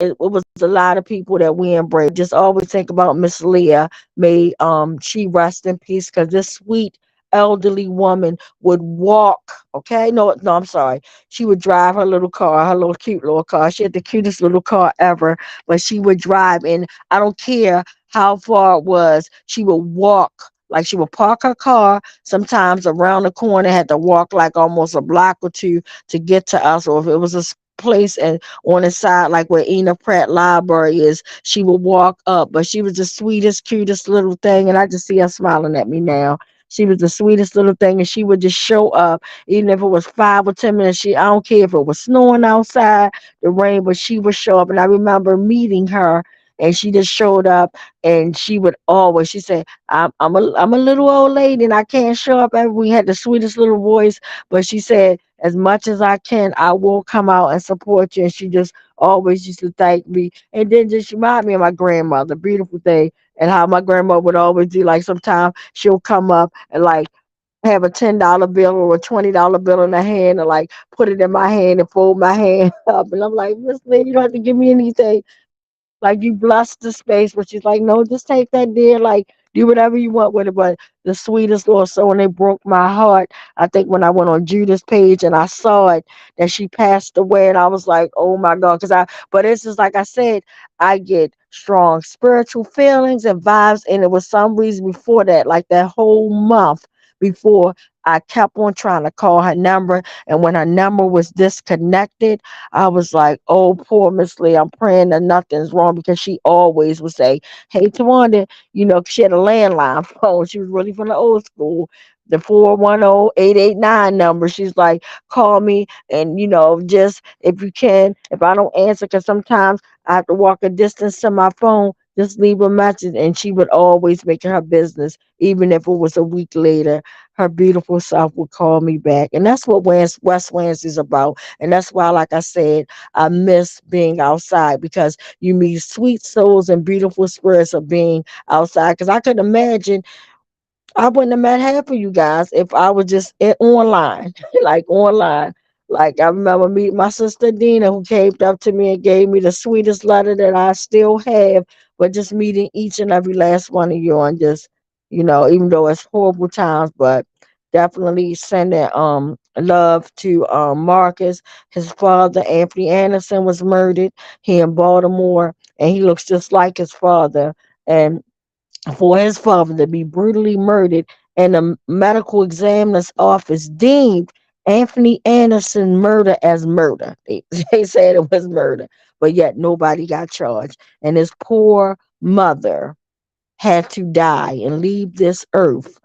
Speaker 2: it was a lot of people that we embrace. Just always think about Miss Leah. May she rest in peace, because this sweet elderly woman would walk. Okay, no, I'm sorry. She would drive her little car, her little cute little car. She had the cutest little car ever, but she would drive, and I don't care how far it was, she would walk Like she would park her car sometimes around the corner, had to walk like almost a block or two to get to us. Or if it was a place and on the side, like where Ena Pratt Library is, she would walk up. But she was the sweetest, cutest little thing. And I just see her smiling at me now. She was the sweetest little thing, and she would just show up, even if it was 5 or 10 minutes. I don't care if it was snowing outside, the rain, but she would show up. And I remember meeting her, and she just showed up, and she would always, she said, I'm a little old lady and I can't show up. And we had the sweetest little voice, but she said, as much as I can, I will come out and support you. And she just always used to thank me. And then just remind me of my grandmother, beautiful thing, and how my grandmother would always do, like sometimes she'll come up and like have a $10 bill or a $20 bill in her hand and like put it in my hand and fold my hand up. And I'm like, Miss Lee, you don't have to give me anything. Like, you bless the space, but she's like, no, just take that there, like do whatever you want with it. But the sweetest little soul, and it broke my heart. I think when I went on Judith's page and I saw it that she passed away, and I was like, oh my God, but it's just like I said, I get strong spiritual feelings and vibes, and it was some reason before that, like that whole month before, I kept on trying to call her number, and when her number was disconnected, I was like, oh, poor Miss Lee, I'm praying that nothing's wrong, because she always would say, hey, Tawanda, she had a landline phone. She was really from the old school. The 410-889 number. She's like, call me, and just if you can, if I don't answer, because sometimes I have to walk a distance to my phone, just leave a message. And she would always make it her business, even if it was a week later, her beautiful self would call me back. And that's what West Wans is about. And that's why, like I said, I miss being outside, because you meet sweet souls and beautiful spirits of being outside. Because I could imagine I wouldn't have met half of you guys if I was just online, like online. Like, I remember meeting my sister Dina, who came up to me and gave me the sweetest letter that I still have. But just meeting each and every last one of you, and just, even though it's horrible times, but definitely sending love to Marcus. His father, Anthony Anderson, was murdered here in Baltimore, and he looks just like his father. And for his father to be brutally murdered, and the medical examiner's office deemed Anthony Anderson murder as murder. They said it was murder, but yet nobody got charged. And his poor mother had to die and leave this earth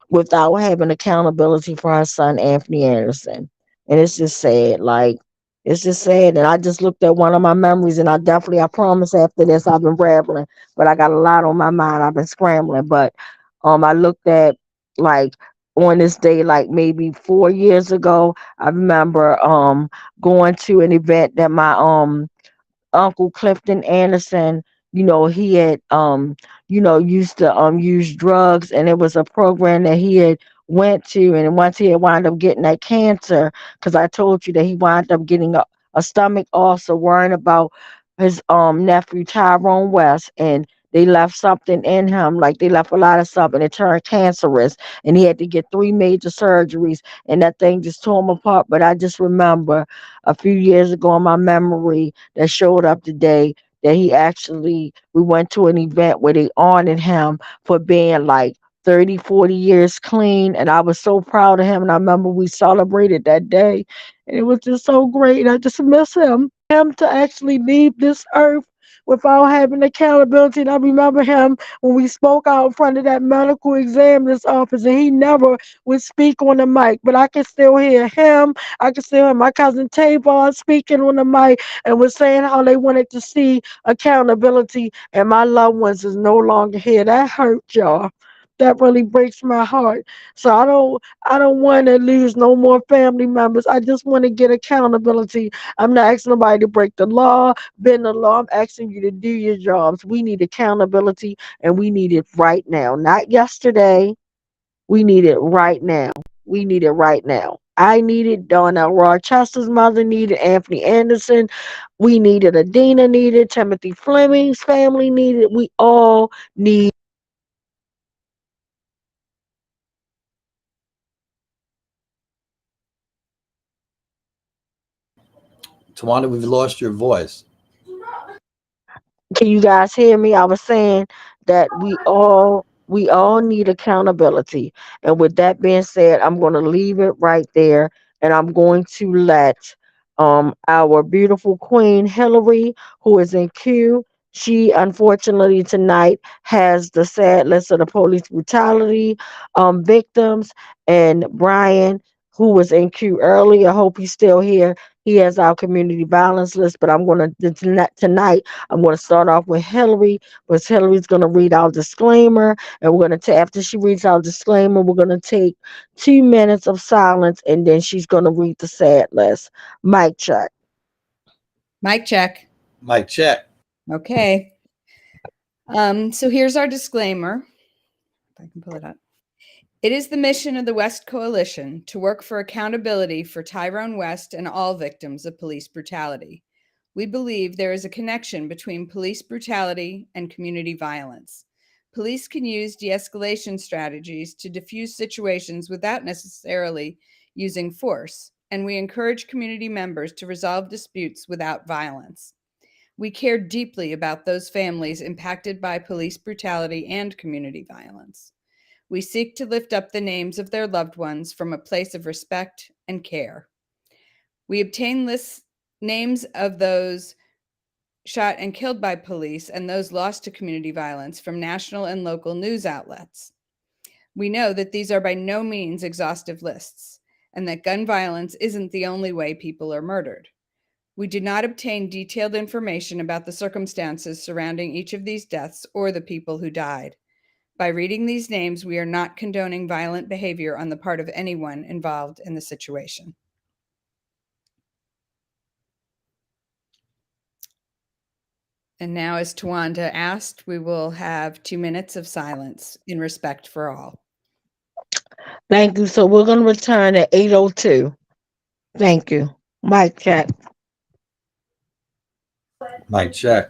Speaker 2: without having accountability for her son, Anthony Anderson. And it's just sad. Like, it's just sad. And I just looked at one of my memories, and I promise after this, I've been rambling, but I got a lot on my mind. I've been scrambling. But I looked at, like, on this day, like maybe 4 years ago, I remember going to an event that my Uncle Clifton Anderson, he had used to use drugs, and it was a program that he had went to, and once he had wound up getting that cancer, because I told you that he wound up getting a stomach ulcer, worrying about his nephew Tyrone West, and they left something in him, like they left a lot of stuff, and it turned cancerous, and he had to get 3 major surgeries, and that thing just tore him apart. But I just remember a few years ago in my memory that showed up today, that we went to an event where they honored him for being like 30, 40 years clean. And I was so proud of him. And I remember we celebrated that day, and it was just so great. I just miss him to actually leave this earth without having accountability. And I remember him when we spoke out in front of that medical examiner's office, and he never would speak on the mic, but I can still hear him. I can still hear my cousin Tavon speaking on the mic, and was saying how they wanted to see accountability, and my loved ones is no longer here. That hurt, y'all. That really breaks my heart. So I don't want to lose no more family members. I just want to get accountability. I'm not asking nobody to break the law, bend the law. I'm asking you to do your jobs. We need accountability, and we need it right now. Not yesterday. We need it right now. We need it right now. I needed Donnell Rochester's mother needed, Anthony Anderson. We needed, Adina needed, Timothy Fleming's family needed. We all need.
Speaker 9: Tawanda, we've lost your voice.
Speaker 2: Can you guys hear me? I was saying that we all We all need accountability. And with that being said, I'm going to leave it right there, and I'm going to let our beautiful Queen Hillary, who is in queue. She unfortunately tonight has the sad list of the police brutality victims, and Brian, who was in queue early. I hope he's still here. He has our community violence list, but I'm going to tonight. I'm going to start off with Hillary, because Hillary's going to read our disclaimer, and we're going to after she reads our disclaimer, we're going to take 2 minutes of silence, and then she's going to read the sad list. Mic check.
Speaker 10: Mic check.
Speaker 9: Mic check.
Speaker 10: Okay. So here's our disclaimer. If I can pull it up. It is the mission of the West Coalition to work for accountability for Tyrone West and all victims of police brutality. We believe there is a connection between police brutality and community violence. Police can use de-escalation strategies to diffuse situations without necessarily using force, and we encourage community members to resolve disputes without violence. We care deeply about those families impacted by police brutality and community violence. We seek to lift up the names of their loved ones from a place of respect and care. We obtain names of those shot and killed by police and those lost to community violence from national and local news outlets. We know that these are by no means exhaustive lists, and that gun violence isn't the only way people are murdered. We did not obtain detailed information about the circumstances surrounding each of these deaths or the people who died. By reading these names, we are not condoning violent behavior on the part of anyone involved in the situation. And now, as Tawanda asked, we will have 2 minutes of silence in respect for all.
Speaker 2: Thank you. So we're going to return at 8:02. Thank you. Mic check.
Speaker 9: Mic check.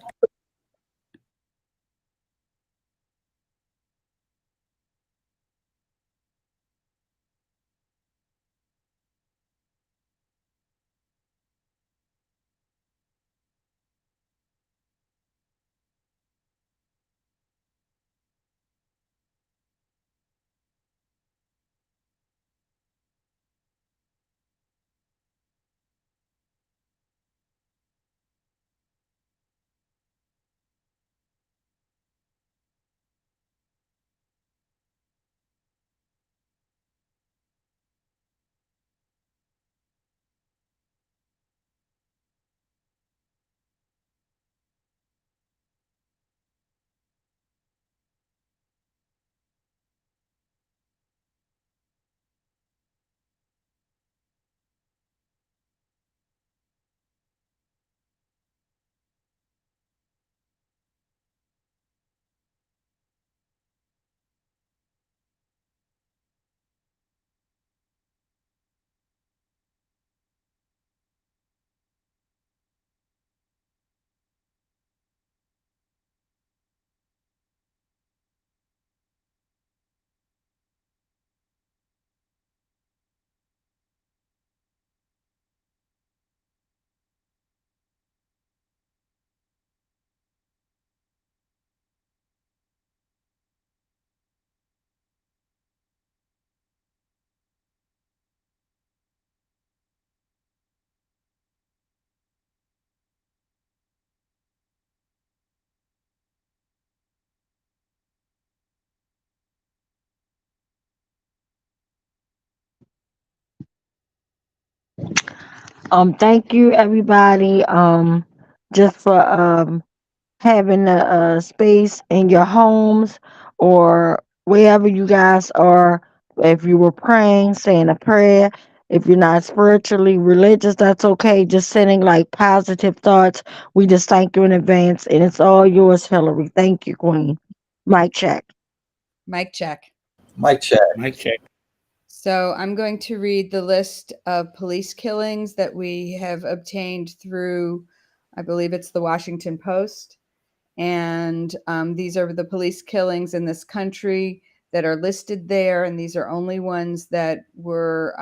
Speaker 2: Thank you everybody. Just for having a space in your homes or wherever you guys are. If you were praying, saying a prayer. If you're not spiritually religious, that's okay. Just sending like positive thoughts. We just thank you in advance, and it's all yours, Hillary. Thank you, Queen. Mic check.
Speaker 10: Mic check.
Speaker 9: Mic check.
Speaker 7: Mic check.
Speaker 10: So I'm going to read the list of police killings that we have obtained through, I believe it's the Washington Post. And these are the police killings in this country that are listed there. And these are only ones that were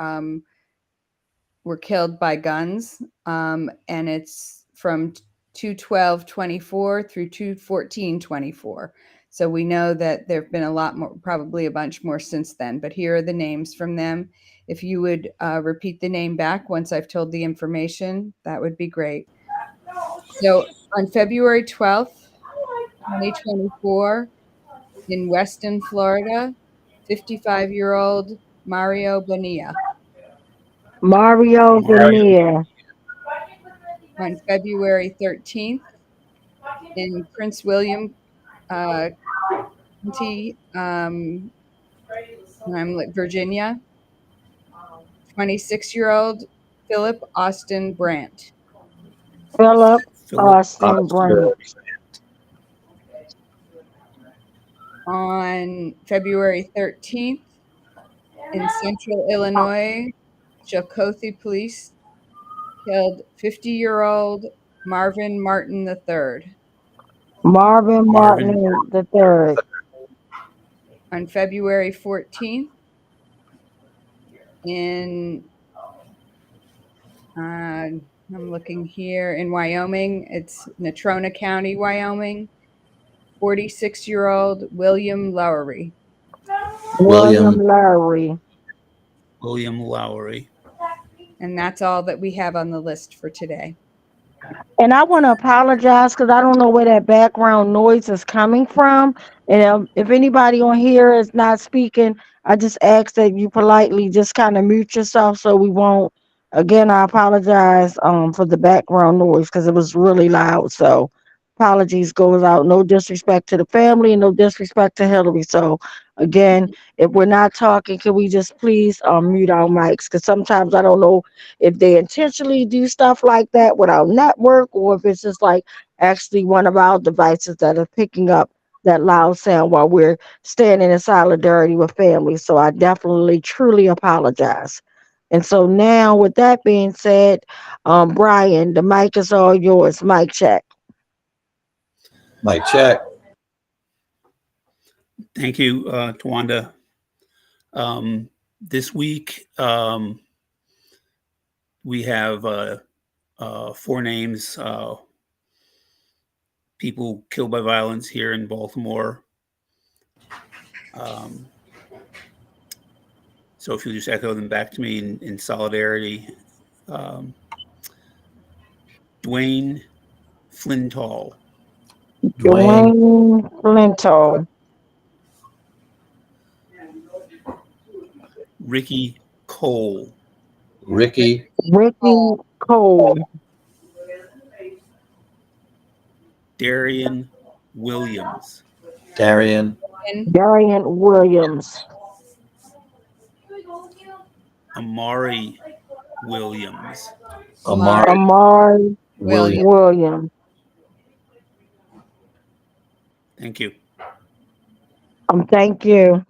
Speaker 10: killed by guns. And it's from 2/12/24 through 2/14/24. So we know that there have been a lot more, probably a bunch more since then, but here are the names from them. If you would repeat the name back once I've told the information, that would be great. So on February 12th, 2024, in Weston, Florida, 55-year-old Mario Bonilla.
Speaker 2: Mario Veneer.
Speaker 10: On February 13th, in Prince William County, Virginia, 26-year-old Philip Austin Brandt.
Speaker 2: Philip Austin Brandt.
Speaker 10: On February 13th, in Central Illinois, Chillicothe police killed 50-year-old Marvin Martin III.
Speaker 2: Marvin Martin III.
Speaker 10: On February 14th, in I'm looking here in Wyoming, it's Natrona County, Wyoming, 46-year-old William Lowry.
Speaker 2: William Lowry.
Speaker 11: William Lowry.
Speaker 10: And that's all that we have on the list for today.
Speaker 2: And I want to apologize because I don't know where that background noise is coming from. And if anybody on here is not speaking, I just ask that you politely just kind of mute yourself so we won't. Again, I apologize for the background noise because it was really loud. So apologies goes out. No disrespect to the family and no disrespect to Hillary. So again, if we're not talking, can we just please mute our mics? Because sometimes I don't know if they intentionally do stuff like that with our network or if it's just like actually one of our devices that are picking up that loud sound while we're standing in solidarity with families. So I definitely, truly apologize. And so now with that being said, Brian, the mic is all yours. Mic check.
Speaker 9: Mic check.
Speaker 11: Thank you, Tawanda. This week, we have 4 names, people killed by violence here in Baltimore. So if you just echo them back to me in solidarity. Dwayne Flinthall.
Speaker 2: Dwayne Flinthall.
Speaker 11: Ricky Cole.
Speaker 9: Ricky
Speaker 2: Cole.
Speaker 11: Darian Williams.
Speaker 9: Darian
Speaker 2: Williams.
Speaker 11: Amari Williams.
Speaker 2: Amari Williams.
Speaker 11: Thank you.
Speaker 2: Thank you.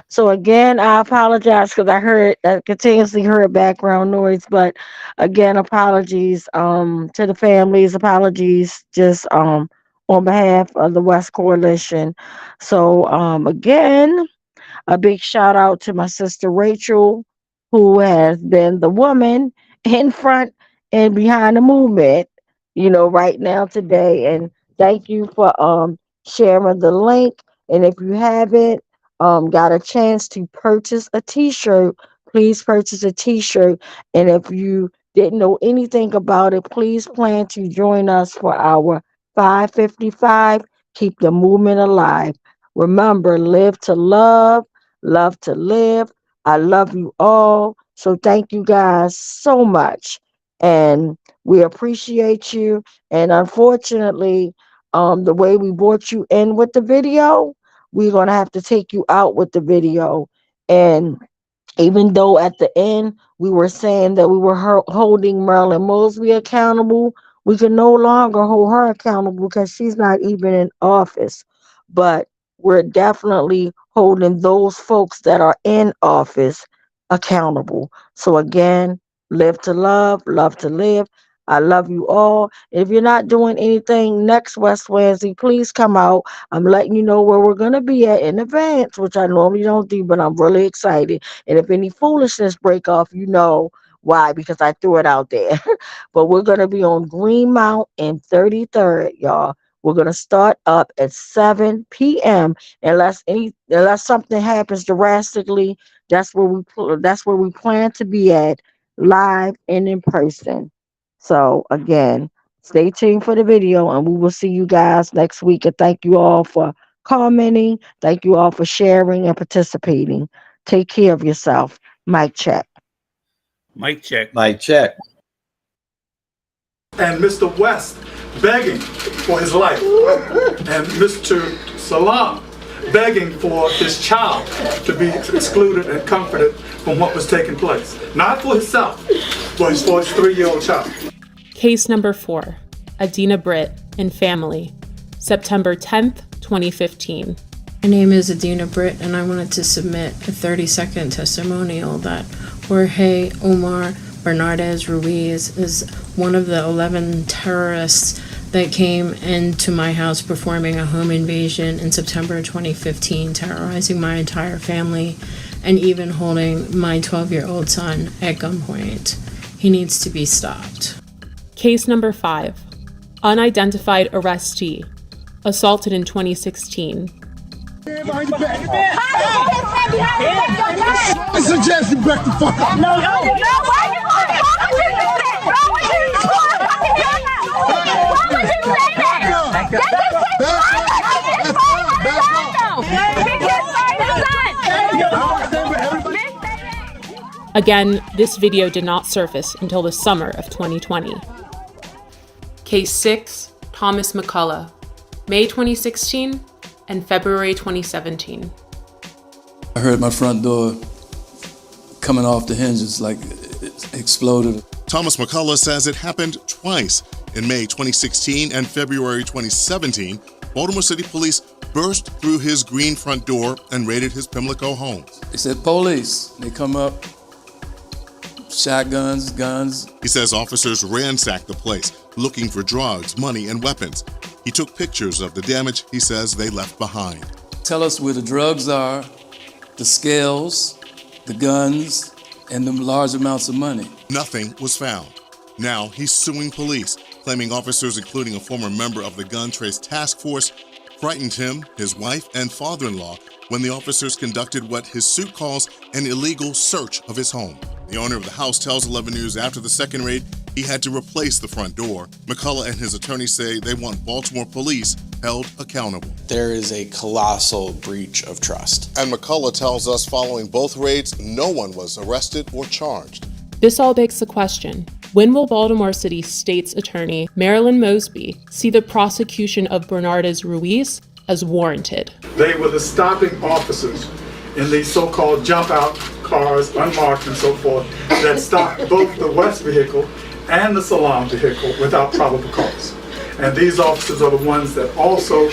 Speaker 2: So again, I apologize because I continuously heard background noise, but again, apologies to the families, apologies just on behalf of the West Coalition. So again, a big shout out to my sister Rachel, who has been the woman in front and behind the movement, right now today. And thank you for sharing the link. And if you haven't got a chance to purchase a t-shirt, please purchase a t-shirt. And if you didn't know anything about it, please plan to join us for our 555 Keep the Movement Alive. Remember, live to love to live. I love you all. So thank you guys so much. And we appreciate you. And unfortunately, the way we brought you in with the video, we're going to have to take you out with the video. And even though at the end we were saying that we were holding Marilyn Mosby accountable, we can no longer hold her accountable because she's not even in office. But we're definitely holding those folks that are in office accountable. So again, live to love to live. I love you all. If you're not doing anything next West Wednesday, please come out. I'm letting you know where we're going to be at in advance, which I normally don't do, but I'm really excited. And if any foolishness break off, you know why, because I threw it out there. But we're going to be on Greenmount and 33rd, y'all. We're going to start up at 7 p.m. unless something happens drastically. That's where we plan to be at, live and in person. So again, stay tuned for the video, and we will see you guys next week. And thank you all for commenting. Thank you all for sharing and participating. Take care of yourself. Mic check.
Speaker 11: Mic check.
Speaker 9: Mic check.
Speaker 3: And Mr. West begging for his life, and Mr. Salam begging for his child to be excluded and comforted from what was taking place. Not for himself, but for his 3-year-old child.
Speaker 4: Case number 4, Adina Britt and family, September 10th, 2015.
Speaker 12: My name is Adina Britt, and I wanted to submit a 30-second testimonial that Jorge Omar Bernardez Ruiz is one of the 11 terrorists that came into my house performing a home invasion in September 2015, terrorizing my entire family and even holding my 12-year-old son at gunpoint. He needs to be stopped.
Speaker 4: Case number 5, unidentified arrestee, assaulted in 2016.
Speaker 7: I suggest you back the fuck up.
Speaker 13: No, why you
Speaker 4: Again, this video did not surface until the summer of 2020. Case 6, Thomas McCullough, May 2016 and February 2017.
Speaker 14: I heard my front door coming off the hinges like it exploded.
Speaker 15: Thomas McCullough says it happened twice. In May 2016 and February 2017, Baltimore City Police burst through his green front door and raided his Pimlico home.
Speaker 14: They said police. They come up, shotguns, guns.
Speaker 15: He says officers ransacked the place, looking for drugs, money, and weapons. He took pictures of the damage he says they left behind.
Speaker 14: Tell us where the drugs are, the scales, the guns, and the large amounts of money.
Speaker 15: Nothing was found. Now he's suing police, claiming officers, including a former member of the Gun Trace Task Force, frightened him, his wife, and father-in-law when the officers conducted what his suit calls an illegal search of his home. The owner of the house tells 11 News after the second raid, he had to replace the front door. McCullough and his attorney say they want Baltimore police held accountable.
Speaker 16: There is a colossal breach of trust.
Speaker 15: And McCullough tells us following both raids, no one was arrested or charged.
Speaker 4: This all begs the question, when will Baltimore City State's Attorney Marilyn Mosby see the prosecution of Bernardez Ruiz as warranted?
Speaker 3: They were the stopping officers in these so-called jump-out cars, unmarked and so forth, that stopped both the West vehicle and the Salam vehicle without probable cause. And these officers are the ones that also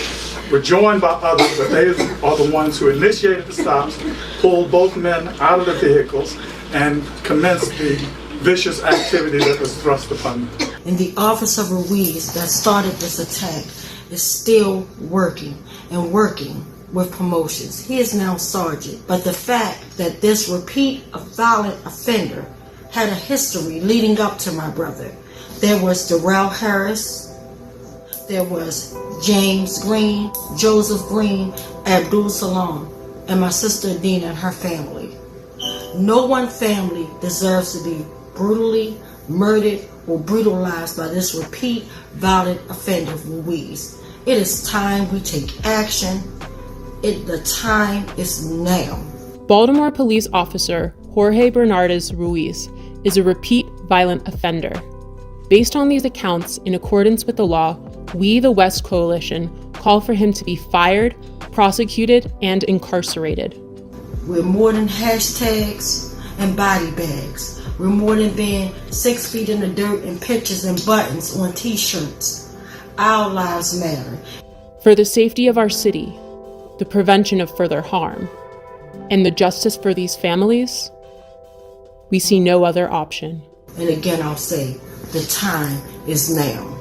Speaker 3: were joined by others, but they are the ones who initiated the stops, pulled both men out of the vehicles, and commenced the vicious activity that was thrust upon them.
Speaker 17: And the Officer Ruiz that started this attack is still working with promotions. He is now sergeant. But the fact that this repeat violent offender had a history leading up to my brother. There was Darrell Harris, there was James Green, Joseph Green, Abdul Salam, and my sister Adina and her family. No one family deserves to be brutally murdered or brutalized by this repeat violent offender Ruiz. It is time we take action. The time is now.
Speaker 4: Baltimore police officer Jorge Bernardez Ruiz is a repeat violent offender. Based on these accounts, in accordance with the law, we, the West Coalition, call for him to be fired, prosecuted, and incarcerated.
Speaker 17: We're more than hashtags and body bags. We're more than being 6 feet in the dirt and pictures and buttons on t-shirts. Our lives matter.
Speaker 4: For the safety of our city, the prevention of further harm, and the justice for these families, we see no other option.
Speaker 17: And again, I'll say, the time is now.